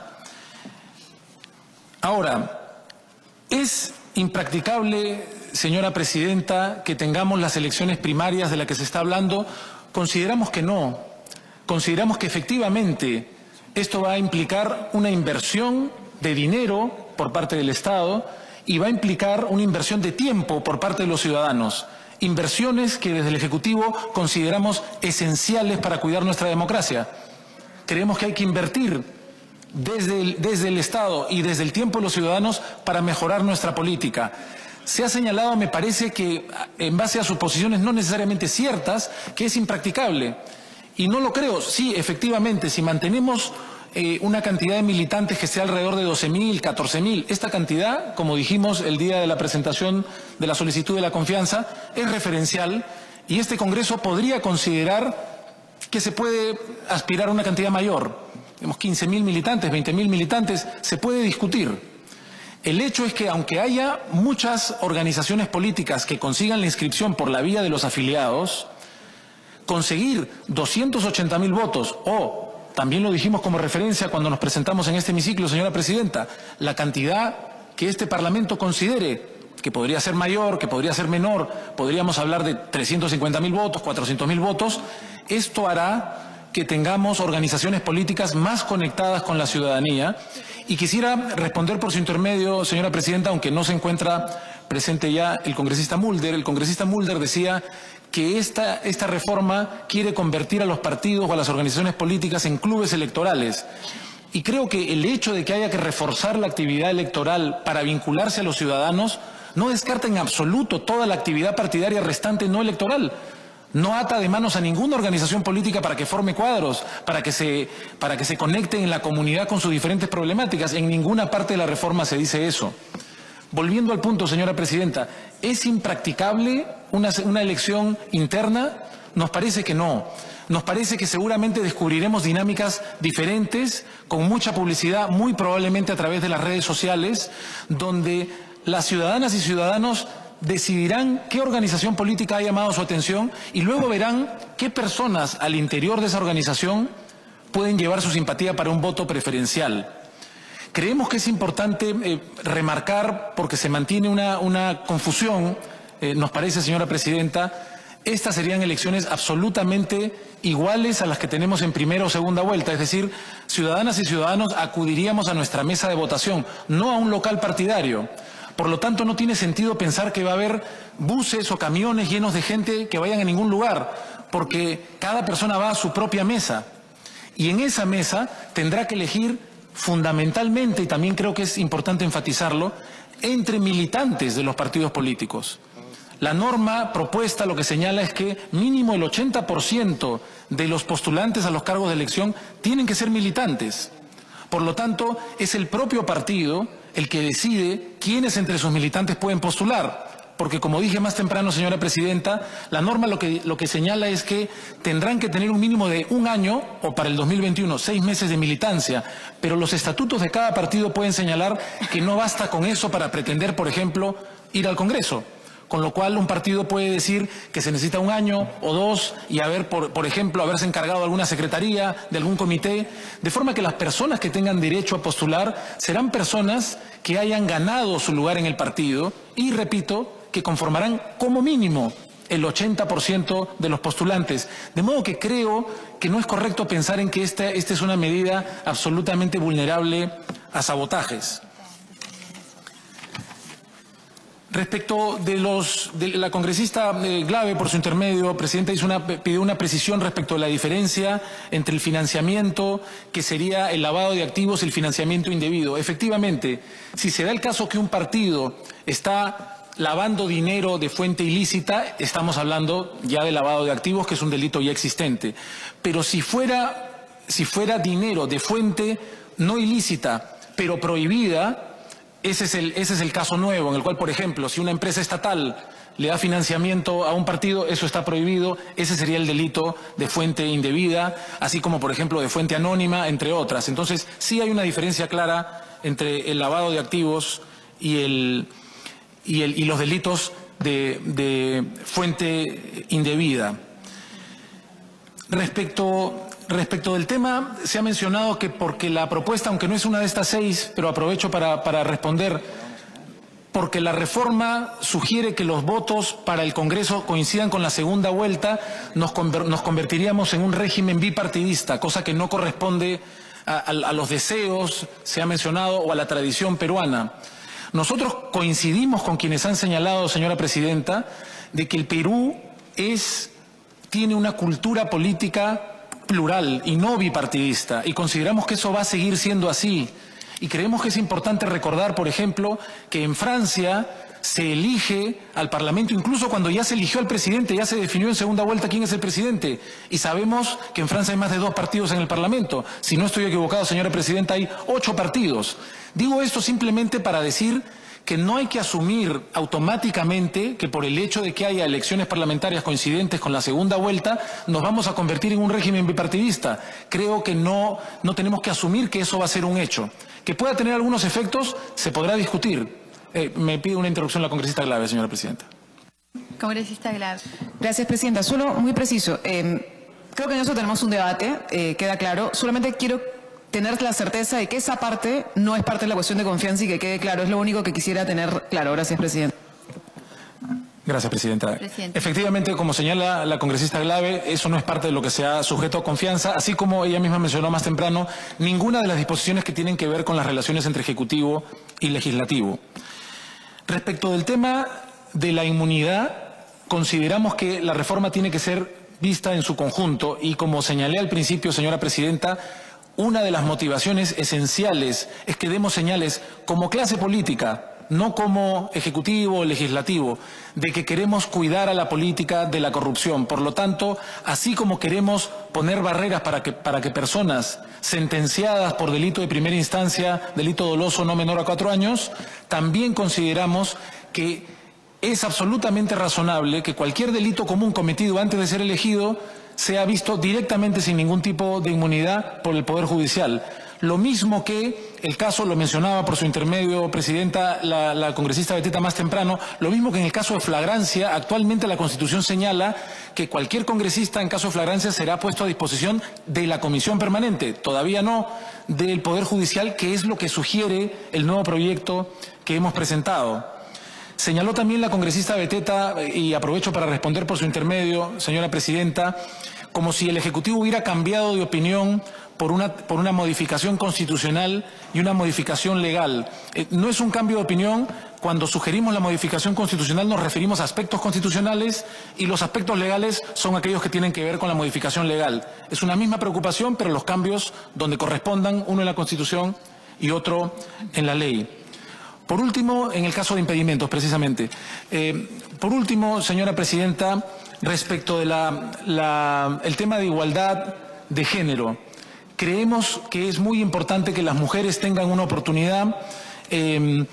Ahora, ¿es impracticable, señora presidenta, que tengamos las elecciones primarias de las que se está hablando? Consideramos que no. Consideramos que efectivamente esto va a implicar una inversión de dinero por parte del Estado y va a implicar una inversión de tiempo por parte de los ciudadanos. Inversiones que desde el Ejecutivo consideramos esenciales para cuidar nuestra democracia. Creemos que hay que invertir desde el Estado y desde el tiempo de los ciudadanos para mejorar nuestra política. Se ha señalado, me parece que en base a suposiciones no necesariamente ciertas, que es impracticable. Y no lo creo. Sí, efectivamente, si mantenemos una cantidad de militantes que sea alrededor de 12.000, 14.000. Esta cantidad, como dijimos el día de la presentación de la solicitud de la confianza, es referencial y este Congreso podría considerar que se puede aspirar a una cantidad mayor. Tenemos 15.000 militantes, 20.000 militantes, se puede discutir. El hecho es que aunque haya muchas organizaciones políticas que consigan la inscripción por la vía de los afiliados, conseguir 280.000 votos o también lo dijimos como referencia cuando nos presentamos en este hemiciclo, señora presidenta, la cantidad que este Parlamento considere que podría ser mayor, que podría ser menor, podríamos hablar de 350.000 votos, 400.000 votos, esto hará que tengamos organizaciones políticas más conectadas con la ciudadanía. Y quisiera responder por su intermedio, señora presidenta, aunque no se encuentra presente ya el congresista Mulder. El congresista Mulder decía que esta reforma quiere convertir a los partidos o a las organizaciones políticas en clubes electorales. Y creo que el hecho de que haya que reforzar la actividad electoral para vincularse a los ciudadanos no descarta en absoluto toda la actividad partidaria restante no electoral. No ata de manos a ninguna organización política para que forme cuadros, para que se conecten en la comunidad con sus diferentes problemáticas. En ninguna parte de la reforma se dice eso. Volviendo al punto, señora presidenta, ¿es impracticable una elección interna? Nos parece que no. Nos parece que seguramente descubriremos dinámicas diferentes, con mucha publicidad, muy probablemente a través de las redes sociales, donde las ciudadanas y ciudadanos decidirán qué organización política ha llamado su atención y luego verán qué personas al interior de esa organización pueden llevar su simpatía para un voto preferencial. Creemos que es importante remarcar, porque se mantiene una confusión, nos parece, señora presidenta, estas serían elecciones absolutamente iguales a las que tenemos en primera o segunda vuelta, es decir, ciudadanas y ciudadanos acudiríamos a nuestra mesa de votación, no a un local partidario. Por lo tanto, no tiene sentido pensar que va a haber buses o camiones llenos de gente que vayan a ningún lugar, porque cada persona va a su propia mesa. Y en esa mesa tendrá que elegir fundamentalmente, y también creo que es importante enfatizarlo, entre militantes de los partidos políticos. La norma propuesta lo que señala es que mínimo el 80% de los postulantes a los cargos de elección tienen que ser militantes. Por lo tanto, es el propio partido el que decide quiénes entre sus militantes pueden postular. Porque, como dije más temprano, señora presidenta, la norma lo que señala es que tendrán que tener un mínimo de 1 año, o para el 2021, 6 meses de militancia. Pero los estatutos de cada partido pueden señalar que no basta con eso para pretender, por ejemplo, ir al Congreso. Con lo cual, un partido puede decir que se necesita 1 año o 2 y haber, por ejemplo, haberse encargado de alguna secretaría, de algún comité, de forma que las personas que tengan derecho a postular serán personas que hayan ganado su lugar en el partido y, repito, que conformarán como mínimo el 80% de los postulantes. De modo que creo que no es correcto pensar en que esta es una medida absolutamente vulnerable a sabotajes. Respecto de la congresista Glave, por su intermedio, presidenta, pidió una precisión respecto a la diferencia entre el financiamiento, que sería el lavado de activos, y el financiamiento indebido. Efectivamente, si se da el caso que un partido está lavando dinero de fuente ilícita, estamos hablando ya de lavado de activos, que es un delito ya existente. Pero si fuera dinero de fuente no ilícita, pero prohibida, ese es el caso nuevo, en el cual, por ejemplo, si una empresa estatal le da financiamiento a un partido, eso está prohibido, ese sería el delito de fuente indebida, así como, por ejemplo, de fuente anónima, entre otras. Entonces, sí hay una diferencia clara entre el lavado de activos y los delitos de fuente indebida. Respecto del tema, se ha mencionado que porque la propuesta, aunque no es una de estas 6, pero aprovecho para responder, porque la reforma sugiere que los votos para el Congreso coincidan con la segunda vuelta, nos convertiríamos en un régimen bipartidista, cosa que no corresponde a los deseos, se ha mencionado, o a la tradición peruana. Nosotros coincidimos con quienes han señalado, señora presidenta, de que el Perú tiene una cultura política plural y no bipartidista, y consideramos que eso va a seguir siendo así. Y creemos que es importante recordar, por ejemplo, que en Francia se elige al Parlamento, incluso cuando ya se eligió al presidente, ya se definió en segunda vuelta quién es el presidente. Y sabemos que en Francia hay más de 2 partidos en el Parlamento. Si no estoy equivocado, señora presidenta, hay 8 partidos. Digo esto simplemente para decir que no hay que asumir automáticamente que por el hecho de que haya elecciones parlamentarias coincidentes con la segunda vuelta nos vamos a convertir en un régimen bipartidista. Creo que no tenemos que asumir que eso va a ser un hecho. Que pueda tener algunos efectos, se podrá discutir. Me pide una interrupción la congresista Glave, señora presidenta. Congresista Glave. Gracias, presidenta. Solo muy preciso. Creo que en eso tenemos un debate, queda claro. Solamente quiero tener la certeza de que esa parte no es parte de la cuestión de confianza y que quede claro. Es lo único que quisiera tener claro. Gracias, presidenta. Gracias, presidenta. Efectivamente, como señala la congresista Glave, eso no es parte de lo que se ha sujeto a confianza, así como ella misma mencionó más temprano, ninguna de las disposiciones que tienen que ver con las relaciones entre Ejecutivo y Legislativo. Respecto del tema de la inmunidad, consideramos que la reforma tiene que ser vista en su conjunto y, como señalé al principio, señora presidenta, una de las motivaciones esenciales es que demos señales como clase política, no como ejecutivo o legislativo, de que queremos cuidar a la política de la corrupción. Por lo tanto, así como queremos poner barreras para que personas sentenciadas por delito de primera instancia, delito doloso no menor a 4 años, también consideramos que es absolutamente razonable que cualquier delito común cometido antes de ser elegido sea visto directamente sin ningún tipo de inmunidad por el Poder Judicial. Lo mismo que el caso, lo mencionaba por su intermedio, presidenta, la congresista Beteta más temprano, lo mismo que en el caso de flagrancia, actualmente la Constitución señala que cualquier congresista en caso de flagrancia será puesto a disposición de la Comisión Permanente, todavía no del Poder Judicial, que es lo que sugiere el nuevo proyecto que hemos presentado. Señaló también la congresista Beteta, y aprovecho para responder por su intermedio, señora presidenta, como si el Ejecutivo hubiera cambiado de opinión por una modificación constitucional y una modificación legal. No es un cambio de opinión. Cuando sugerimos la modificación constitucional nos referimos a aspectos constitucionales y los aspectos legales son aquellos que tienen que ver con la modificación legal. Es una misma preocupación, pero los cambios donde correspondan, uno en la Constitución y otro en la ley. Por último, en el caso de impedimentos, precisamente. Por último, señora presidenta, respecto de el tema de igualdad de género, creemos que es muy importante que las mujeres tengan una oportunidad. El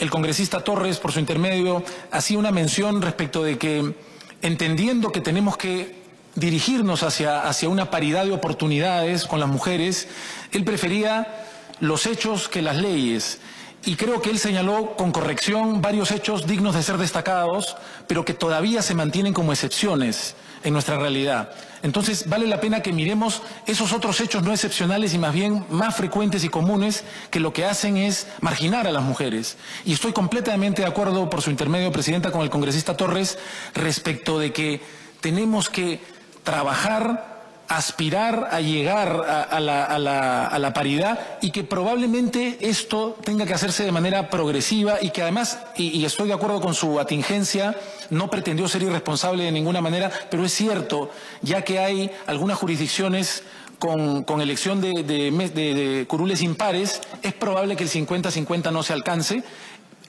congresista Torres, por su intermedio, hacía una mención respecto de que, entendiendo que tenemos que dirigirnos hacia una paridad de oportunidades con las mujeres, él prefería los hechos que las leyes. Y creo que él señaló con corrección varios hechos dignos de ser destacados, pero que todavía se mantienen como excepciones en nuestra realidad. Entonces, vale la pena que miremos esos otros hechos no excepcionales y más bien más frecuentes y comunes, que lo que hacen es marginar a las mujeres. Y estoy completamente de acuerdo, por su intermedio, presidenta, con el congresista Torres, respecto de que tenemos que trabajar, aspirar a llegar a la paridad, y que probablemente esto tenga que hacerse de manera progresiva, y que además, y estoy de acuerdo con su atingencia, no pretendió ser irresponsable de ninguna manera, pero es cierto, ya que hay algunas jurisdicciones con elección de curules impares, es probable que el 50-50 no se alcance.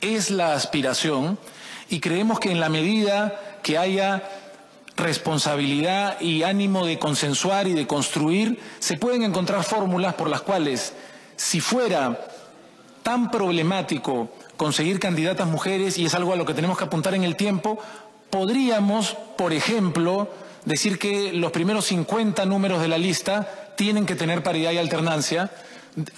Es la aspiración, y creemos que en la medida que haya responsabilidad y ánimo de consensuar y de construir, se pueden encontrar fórmulas por las cuales, si fuera tan problemático conseguir candidatas mujeres, y es algo a lo que tenemos que apuntar en el tiempo, podríamos, por ejemplo, decir que los primeros 50 números de la lista tienen que tener paridad y alternancia,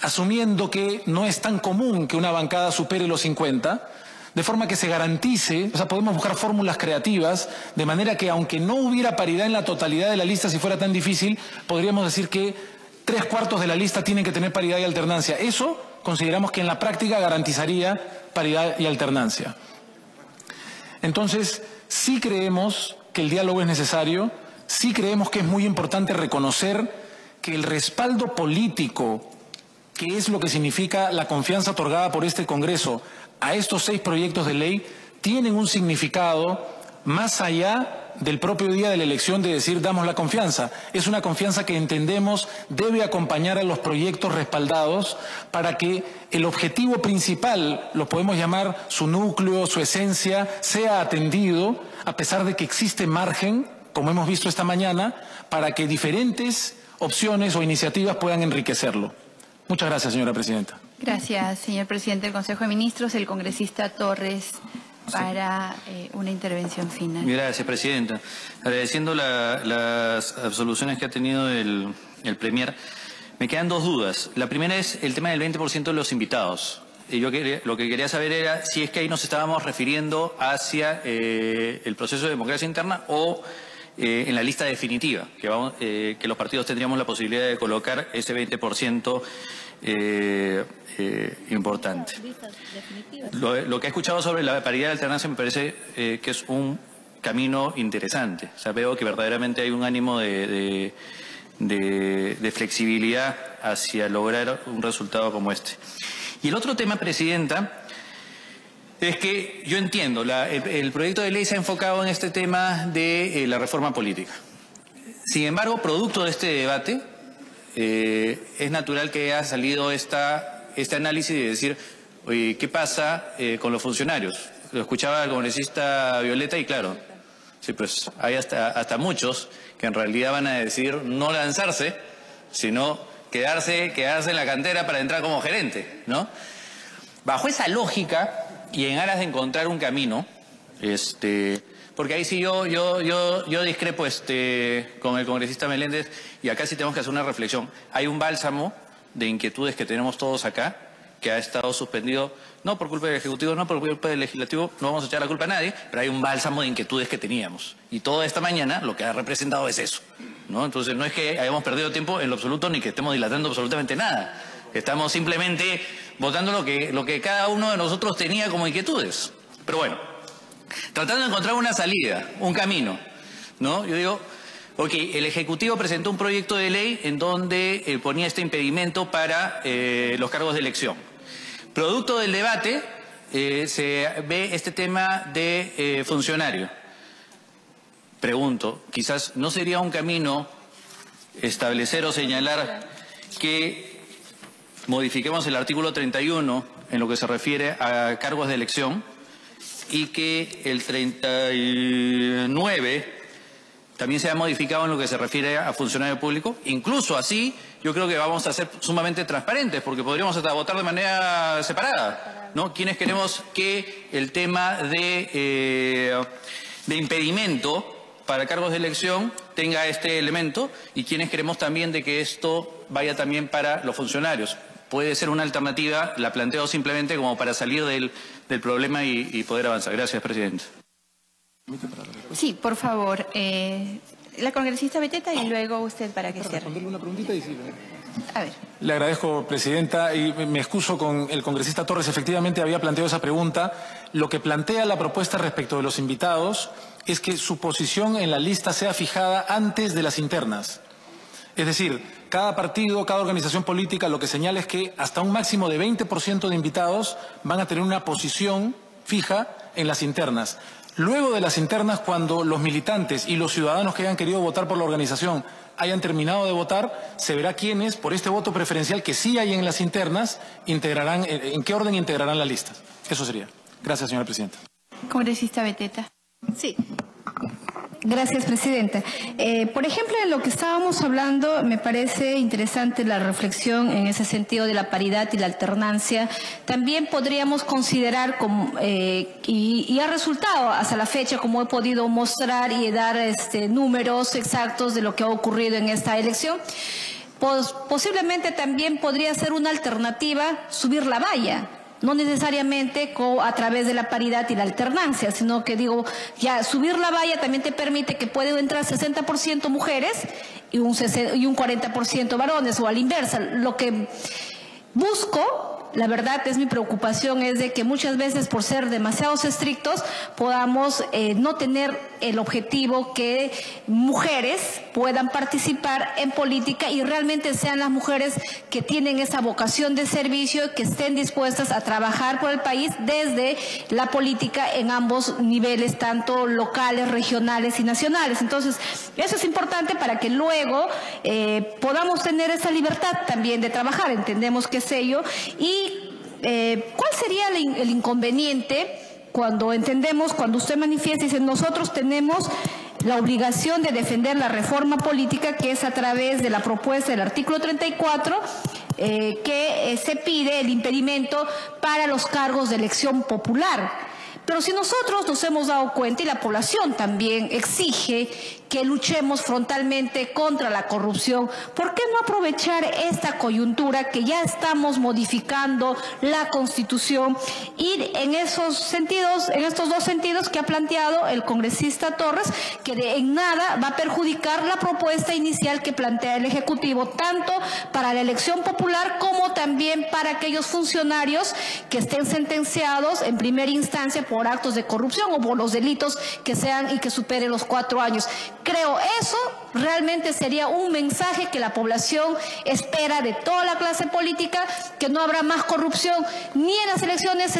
asumiendo que no es tan común que una bancada supere los 50, de forma que se garantice, o sea, podemos buscar fórmulas creativas, de manera que aunque no hubiera paridad en la totalidad de la lista, si fuera tan difícil, podríamos decir que 3/4 de la lista tienen que tener paridad y alternancia. Eso consideramos que en la práctica garantizaría paridad y alternancia. Entonces, sí creemos que el diálogo es necesario, sí creemos que es muy importante reconocer que el respaldo político, que es lo que significa la confianza otorgada por este Congreso a estos 6 proyectos de ley, tienen un significado más allá del propio día de la elección de decir damos la confianza. Es una confianza que entendemos debe acompañar a los proyectos respaldados para que el objetivo principal, lo podemos llamar su núcleo, su esencia, sea atendido, a pesar de que existe margen, como hemos visto esta mañana, para que diferentes opciones o iniciativas puedan enriquecerlo. Muchas gracias, señora presidenta. Gracias, señor presidente del Consejo de Ministros. El congresista Torres para una intervención final. Gracias, presidenta. Agradeciendo las absoluciones que ha tenido el Premier, me quedan 2 dudas. La primera es el tema del 20% de los invitados. Lo que quería saber era si es que ahí nos estábamos refiriendo hacia el proceso de democracia interna o en la lista definitiva, que los partidos tendríamos la posibilidad de colocar ese 20% importante. Lo que he escuchado sobre la paridad de alternancia me parece que es un camino interesante. O sea, veo que verdaderamente hay un ánimo de flexibilidad hacia lograr un resultado como este. Y el otro tema, presidenta, es que yo entiendo, el proyecto de ley se ha enfocado en este tema de la reforma política. Sin embargo, producto de este debate, es natural que haya salido este análisis de decir, oye, ¿qué pasa con los funcionarios? Lo escuchaba el congresista Violeta y claro, sí, pues hay hasta muchos que en realidad van a decidir no lanzarse, sino quedarse en la cantera para entrar como gerente, ¿no? Bajo esa lógica y en aras de encontrar un camino, porque ahí sí yo discrepo con el congresista Meléndez y acá sí tenemos que hacer una reflexión. Hay un bálsamo de inquietudes que tenemos todos acá que ha estado suspendido, no por culpa del Ejecutivo, no por culpa del Legislativo, no vamos a echar la culpa a nadie, pero hay un bálsamo de inquietudes que teníamos. Y toda esta mañana lo que ha representado es eso, ¿no? Entonces no es que hayamos perdido tiempo en lo absoluto ni que estemos dilatando absolutamente nada. Estamos simplemente votando lo que cada uno de nosotros tenía como inquietudes. Pero bueno, tratando de encontrar una salida, un camino, ¿no? Yo digo, ok, el Ejecutivo presentó un proyecto de ley en donde ponía este impedimento para los cargos de elección. Producto del debate se ve este tema de funcionario. Pregunto, quizás no sería un camino establecer o señalar que modifiquemos el artículo 31 en lo que se refiere a cargos de elección y que el 39 también se ha modificado en lo que se refiere a funcionario público. Incluso así, yo creo que vamos a ser sumamente transparentes, porque podríamos hasta votar de manera separada, ¿no? Quienes queremos que el tema de impedimento para cargos de elección tenga este elemento y quienes queremos también de que esto vaya también para los funcionarios. Puede ser una alternativa, la planteo simplemente como para salir del problema y poder avanzar. Gracias, presidente. Sí, por favor. La congresista Beteta y luego usted para que cierre. Una preguntita y sí. A ver. Le agradezco, presidenta, y me excuso con el congresista Torres. Efectivamente había planteado esa pregunta. Lo que plantea la propuesta respecto de los invitados es que su posición en la lista sea fijada antes de las internas. Es decir, cada partido, cada organización política lo que señala es que hasta un máximo de 20% de invitados van a tener una posición fija en las internas. Luego de las internas, cuando los militantes y los ciudadanos que hayan querido votar por la organización hayan terminado de votar, se verá quiénes, por este voto preferencial que sí hay en las internas, integrarán, en qué orden integrarán la lista. Eso sería. Gracias, señora presidenta. Congresista Beteta. Sí. Gracias, presidenta. Por ejemplo, en lo que estábamos hablando, me parece interesante la reflexión en ese sentido de la paridad y la alternancia. También podríamos considerar, y ha resultado hasta la fecha, como he podido mostrar y dar números exactos de lo que ha ocurrido en esta elección, posiblemente también podría ser una alternativa subir la valla. No necesariamente a través de la paridad y la alternancia, sino que digo, ya subir la valla también te permite que pueden entrar 60% mujeres y un 40% varones, o a la inversa. Lo que busco, la verdad es mi preocupación, es de que muchas veces por ser demasiados estrictos podamos no tener el objetivo que mujeres puedan participar en política y realmente sean las mujeres que tienen esa vocación de servicio, que estén dispuestas a trabajar por el país desde la política en ambos niveles, tanto locales, regionales y nacionales. Entonces, eso es importante para que luego podamos tener esa libertad también de trabajar. Entendemos que es ello. Y ¿cuál sería el inconveniente cuando usted manifiesta y dice nosotros tenemos la obligación de defender la reforma política, que es a través de la propuesta del artículo 34, que se pide el impedimento para los cargos de elección popular? Pero si nosotros nos hemos dado cuenta, y la población también exige que luchemos frontalmente contra la corrupción, ¿por qué no aprovechar esta coyuntura que ya estamos modificando la Constitución? Y en esos sentidos, en estos dos sentidos que ha planteado el congresista Torres, que en nada va a perjudicar la propuesta inicial que plantea el Ejecutivo, tanto para la elección popular como también para aquellos funcionarios que estén sentenciados en primera instancia por actos de corrupción o por los delitos que sean y que superen los 4 años. Creo eso realmente sería un mensaje que la población espera de toda la clase política, que no habrá más corrupción ni en las elecciones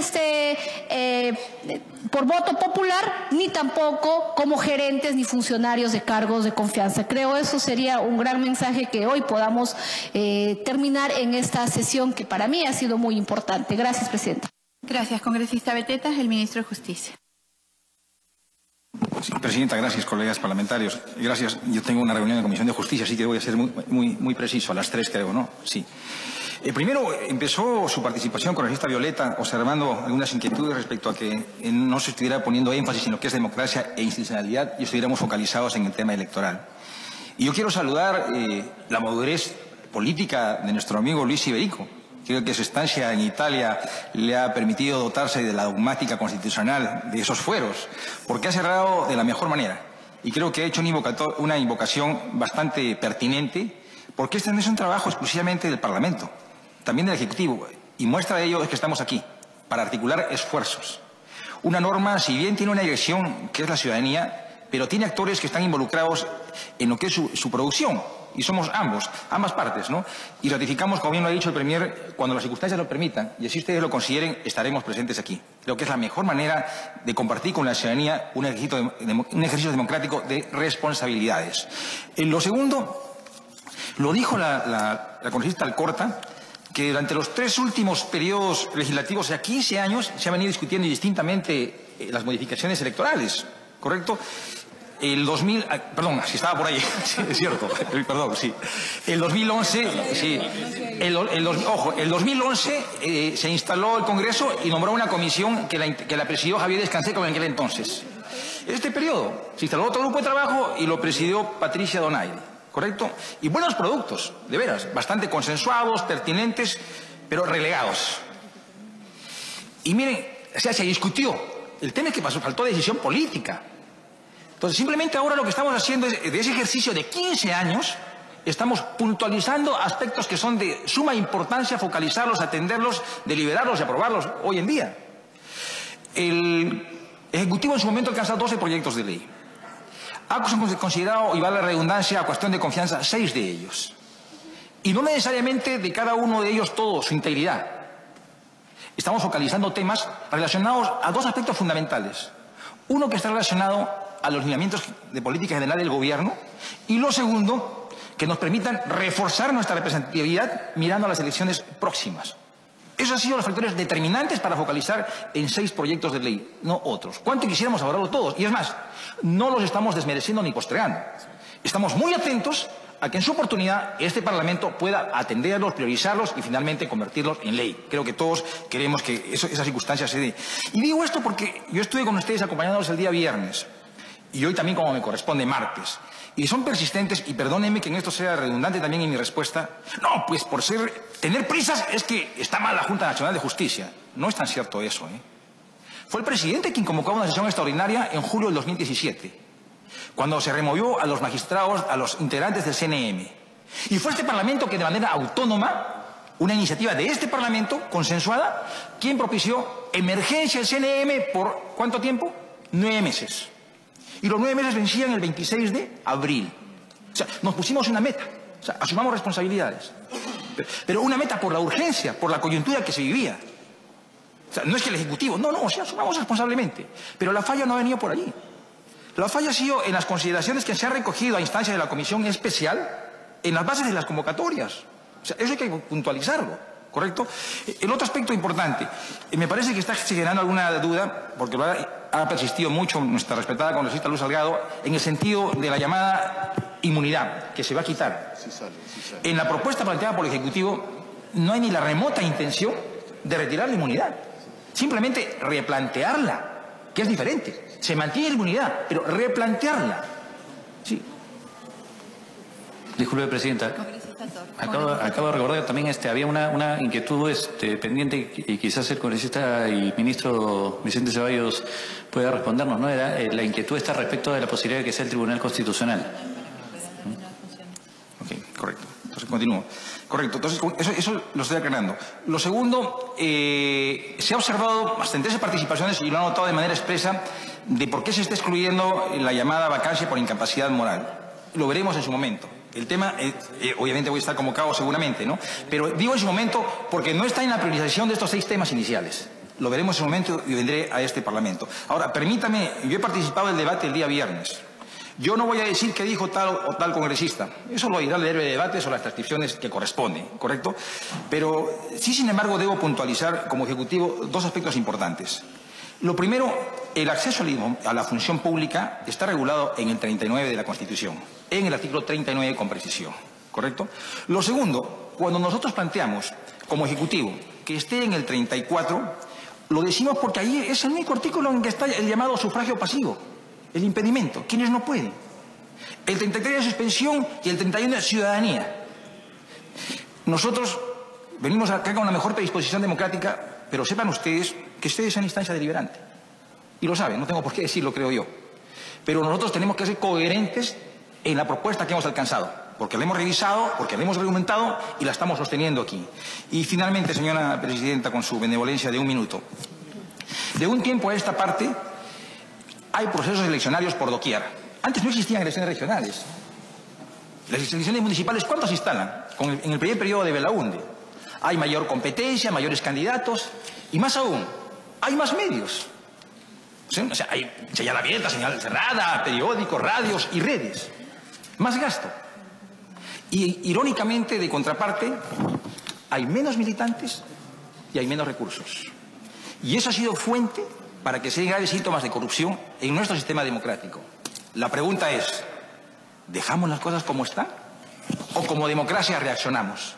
por voto popular, ni tampoco como gerentes ni funcionarios de cargos de confianza. Creo eso sería un gran mensaje que hoy podamos terminar en esta sesión que para mí ha sido muy importante. Gracias, Presidenta. Gracias, congresista Beteta. El ministro de Justicia. Sí, Presidenta, gracias, colegas parlamentarios. Gracias. Yo tengo una reunión de Comisión de Justicia, así que voy a ser muy preciso, a las 3 creo, ¿no? Sí. Primero, empezó su participación, congresista Violeta, observando algunas inquietudes respecto a que no se estuviera poniendo énfasis en lo que es democracia e institucionalidad y estuviéramos focalizados en el tema electoral. Y yo quiero saludar la madurez política de nuestro amigo Luis Iberico. Creo que su estancia en Italia le ha permitido dotarse de la dogmática constitucional de esos fueros, porque ha cerrado de la mejor manera. Y creo que ha hecho una invocación bastante pertinente, porque este no es un trabajo exclusivamente del Parlamento, también del Ejecutivo. Y muestra de ello es que estamos aquí, para articular esfuerzos. Una norma, si bien tiene una dirección que es la ciudadanía, pero tiene actores que están involucrados en lo que es su producción. Y somos ambas partes, ¿no? Y ratificamos, como bien lo ha dicho el Premier, cuando las circunstancias lo permitan, y así ustedes lo consideren, estaremos presentes aquí. Creo que es la mejor manera de compartir con la ciudadanía un ejercicio democrático de responsabilidades. Lo segundo, lo dijo la congresista Alcorta, que durante los 3 últimos periodos legislativos, o sea, 15 años, se han venido discutiendo indistintamente las modificaciones electorales, ¿correcto? El 2000, perdón, si estaba por ahí, sí, es cierto, perdón, sí. El 2011, sí, el 2011 se instaló el Congreso y nombró una comisión que la presidió Javier Escansecco en aquel entonces. En este periodo se instaló otro grupo de trabajo y lo presidió Patricia Donaire, ¿correcto? Y buenos productos, de veras, bastante consensuados, pertinentes, pero relegados. Y miren, o sea, se discutió. El tema es que faltó decisión política. Entonces, simplemente ahora lo que estamos haciendo es, de ese ejercicio de 15 años, estamos puntualizando aspectos que son de suma importancia, focalizarlos, atenderlos, deliberarlos y aprobarlos hoy en día. El Ejecutivo en su momento ha alcanzado 12 proyectos de ley. Ha considerado, y vale la redundancia, a cuestión de confianza, 6 de ellos. Y no necesariamente de cada uno de ellos todo, su integridad. Estamos focalizando temas relacionados a 2 aspectos fundamentales. Uno que está relacionado a los lineamientos de política general del gobierno, y lo segundo, que nos permitan reforzar nuestra representatividad mirando a las elecciones próximas. Esos han sido los factores determinantes para focalizar en 6 proyectos de ley, no otros. ¿Cuánto quisiéramos abordarlos todos? Y es más, no los estamos desmereciendo ni postergando. Estamos muy atentos a que en su oportunidad este Parlamento pueda atenderlos, priorizarlos y finalmente convertirlos en ley. Creo que todos queremos que esa circunstancia se dé. Y digo esto porque yo estuve con ustedes acompañándolos el día viernes. Y hoy también, como me corresponde, martes. Y son persistentes, y perdónenme que en esto sea redundante también en mi respuesta. No, pues por tener prisas es que está mal la Junta Nacional de Justicia. No es tan cierto eso, ¿eh? Fue el presidente quien convocó una sesión extraordinaria en julio del 2017, cuando se removió a los magistrados, a los integrantes del CNM. Y fue este Parlamento que de manera autónoma, una iniciativa de este Parlamento, consensuada, quien propició emergencia del CNM por ¿cuánto tiempo? 9 meses. Y los 9 meses vencían el 26 de abril. O sea, nos pusimos una meta. O sea, asumamos responsabilidades. Pero una meta por la urgencia, por la coyuntura que se vivía. O sea, no es que el Ejecutivo, no, o sea, asumamos responsablemente. Pero la falla no ha venido por allí. La falla ha sido en las consideraciones que se han recogido a instancia de la Comisión Especial en las bases de las convocatorias. O sea, eso hay que puntualizarlo. ¿Correcto? El otro aspecto importante, me parece que está generando alguna duda, porque ha persistido mucho nuestra respetada congresista Luz Salgado, en el sentido de la llamada inmunidad, que se va a quitar. Sí sale. En la propuesta planteada por el Ejecutivo no hay ni la remota intención de retirar la inmunidad, simplemente replantearla, que es diferente. Se mantiene la inmunidad, pero replantearla. Sí. Disculpe, Presidenta. Acabo de recordar que también había una inquietud pendiente y quizás el congresista y ministro Vicente Ceballos pueda respondernos, ¿no? Era la inquietud está respecto de la posibilidad de que sea el Tribunal Constitucional. Ok, correcto. Entonces continúo. Correcto, entonces eso lo estoy aclarando. Lo segundo, se ha observado bastantes participaciones, y lo han notado de manera expresa, de por qué se está excluyendo la llamada vacancia por incapacidad moral. Lo veremos en su momento. El tema, obviamente voy a estar convocado seguramente, ¿no? Pero digo en su momento porque no está en la priorización de estos 6 temas iniciales. Lo veremos en su momento y vendré a este Parlamento. Ahora, permítame, yo he participado del debate el día viernes. Yo no voy a decir qué dijo tal o tal congresista. Eso lo irá a leer el debate o las transcripciones que corresponden, ¿correcto? Pero sí, sin embargo, debo puntualizar como Ejecutivo 2 aspectos importantes. Lo primero, el acceso a la función pública está regulado en el 39 de la Constitución, en el artículo 39 con precisión, ¿correcto? Lo segundo, cuando nosotros planteamos como Ejecutivo que esté en el 34, lo decimos porque ahí es el único artículo en que está el llamado sufragio pasivo, el impedimento, quienes no pueden. El 33 de suspensión y el 31 de ciudadanía. Nosotros venimos acá con una mejor predisposición democrática, pero sepan ustedes que ustedes son instancia deliberante. Y lo saben, no tengo por qué decirlo, creo yo. Pero nosotros tenemos que ser coherentes en la propuesta que hemos alcanzado, porque la hemos revisado, porque la hemos argumentado y la estamos sosteniendo aquí. Y finalmente, señora Presidenta, con su benevolencia de 1 minuto. De un tiempo a esta parte hay procesos eleccionarios por doquier. Antes no existían elecciones regionales. Las elecciones municipales, ¿cuántos se instalan? En el primer periodo de Belaúnde. Hay mayor competencia, mayores candidatos y más aún, hay más medios. O sea, hay señal abierta, señal cerrada, periódicos, radios y redes. Más gasto. Y irónicamente, de contraparte, hay menos militantes y hay menos recursos. Y eso ha sido fuente para que se den graves síntomas de corrupción en nuestro sistema democrático. La pregunta es, ¿dejamos las cosas como están? ¿O como democracia reaccionamos?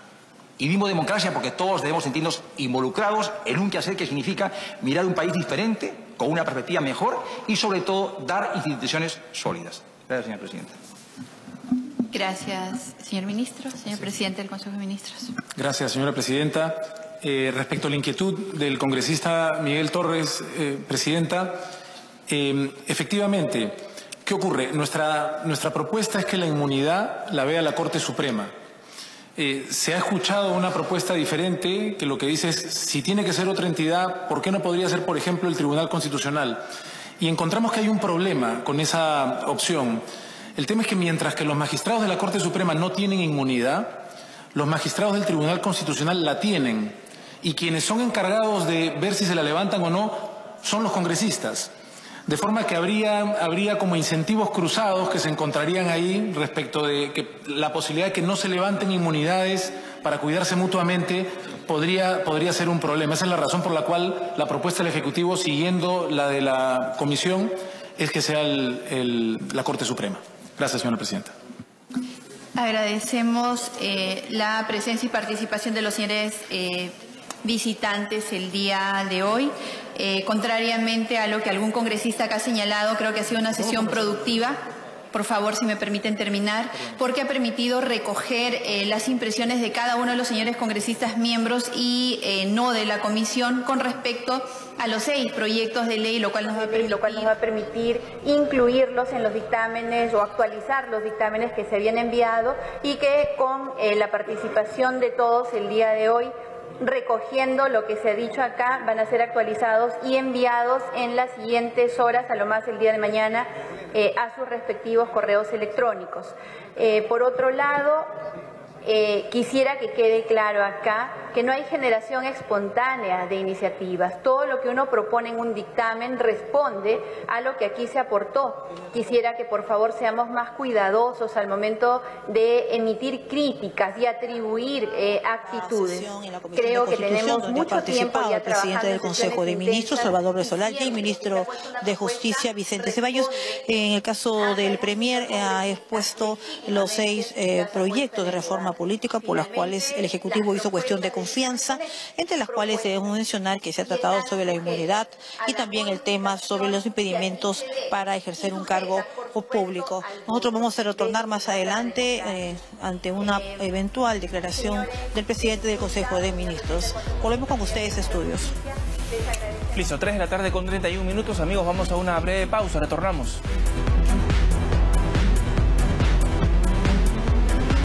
Y digo democracia porque todos debemos sentirnos involucrados en un quehacer que significa mirar un país diferente, con una perspectiva mejor y sobre todo dar instituciones sólidas. Gracias, señora Presidenta. Gracias, señor Ministro. Señor Presidente del Consejo de Ministros. Gracias, señora Presidenta. Respecto a la inquietud del congresista Miguel Torres, Presidenta, efectivamente, ¿qué ocurre? Nuestra propuesta es que la inmunidad la vea la Corte Suprema. Se ha escuchado una propuesta diferente que lo que dice es, si tiene que ser otra entidad, ¿por qué no podría ser, por ejemplo, el Tribunal Constitucional? Y encontramos que hay un problema con esa opción. El tema es que mientras que los magistrados de la Corte Suprema no tienen inmunidad, los magistrados del Tribunal Constitucional la tienen. Y quienes son encargados de ver si se la levantan o no son los congresistas. De forma que habría como incentivos cruzados que se encontrarían ahí respecto de que la posibilidad de que no se levanten inmunidades para cuidarse mutuamente podría ser un problema. Esa es la razón por la cual la propuesta del Ejecutivo, siguiendo la de la Comisión, es que sea la Corte Suprema. Gracias, señora Presidenta. Agradecemos la presencia y participación de los señores visitantes el día de hoy. Contrariamente a lo que algún congresista acá ha señalado, creo que ha sido una sesión productiva. Por favor, si me permiten terminar, porque ha permitido recoger las impresiones de cada uno de los señores congresistas miembros y no de la comisión con respecto a los 6 proyectos de ley, lo cual nos va a permitir incluirlos en los dictámenes o actualizar los dictámenes que se habían enviado y que con la participación de todos el día de hoy, recogiendo lo que se ha dicho acá, van a ser actualizados y enviados en las siguientes horas, a lo más el día de mañana, a sus respectivos correos electrónicos. Por otro lado, quisiera que quede claro acá que no hay generación espontánea de iniciativas. Todo lo que uno propone en un dictamen responde a lo que aquí se aportó. Quisiera que por favor seamos más cuidadosos al momento de emitir críticas y atribuir actitudes. Creo que tenemos mucho tiempo ya el presidente del Consejo de Ministros, Salvador Resolarte, y ministro de Justicia, Vicente Ceballos. En el caso del Premier, ha expuesto los 6 proyectos de reforma política por las cuales el Ejecutivo hizo cuestión de confianza, entre las cuales debemos mencionar que se ha tratado sobre la inmunidad y también el tema sobre los impedimentos para ejercer un cargo público. Nosotros vamos a retornar más adelante ante una eventual declaración del presidente del Consejo de Ministros. Volvemos con ustedes, estudios. Listo, 3 de la tarde con 31 minutos. Amigos, vamos a una breve pausa. Retornamos.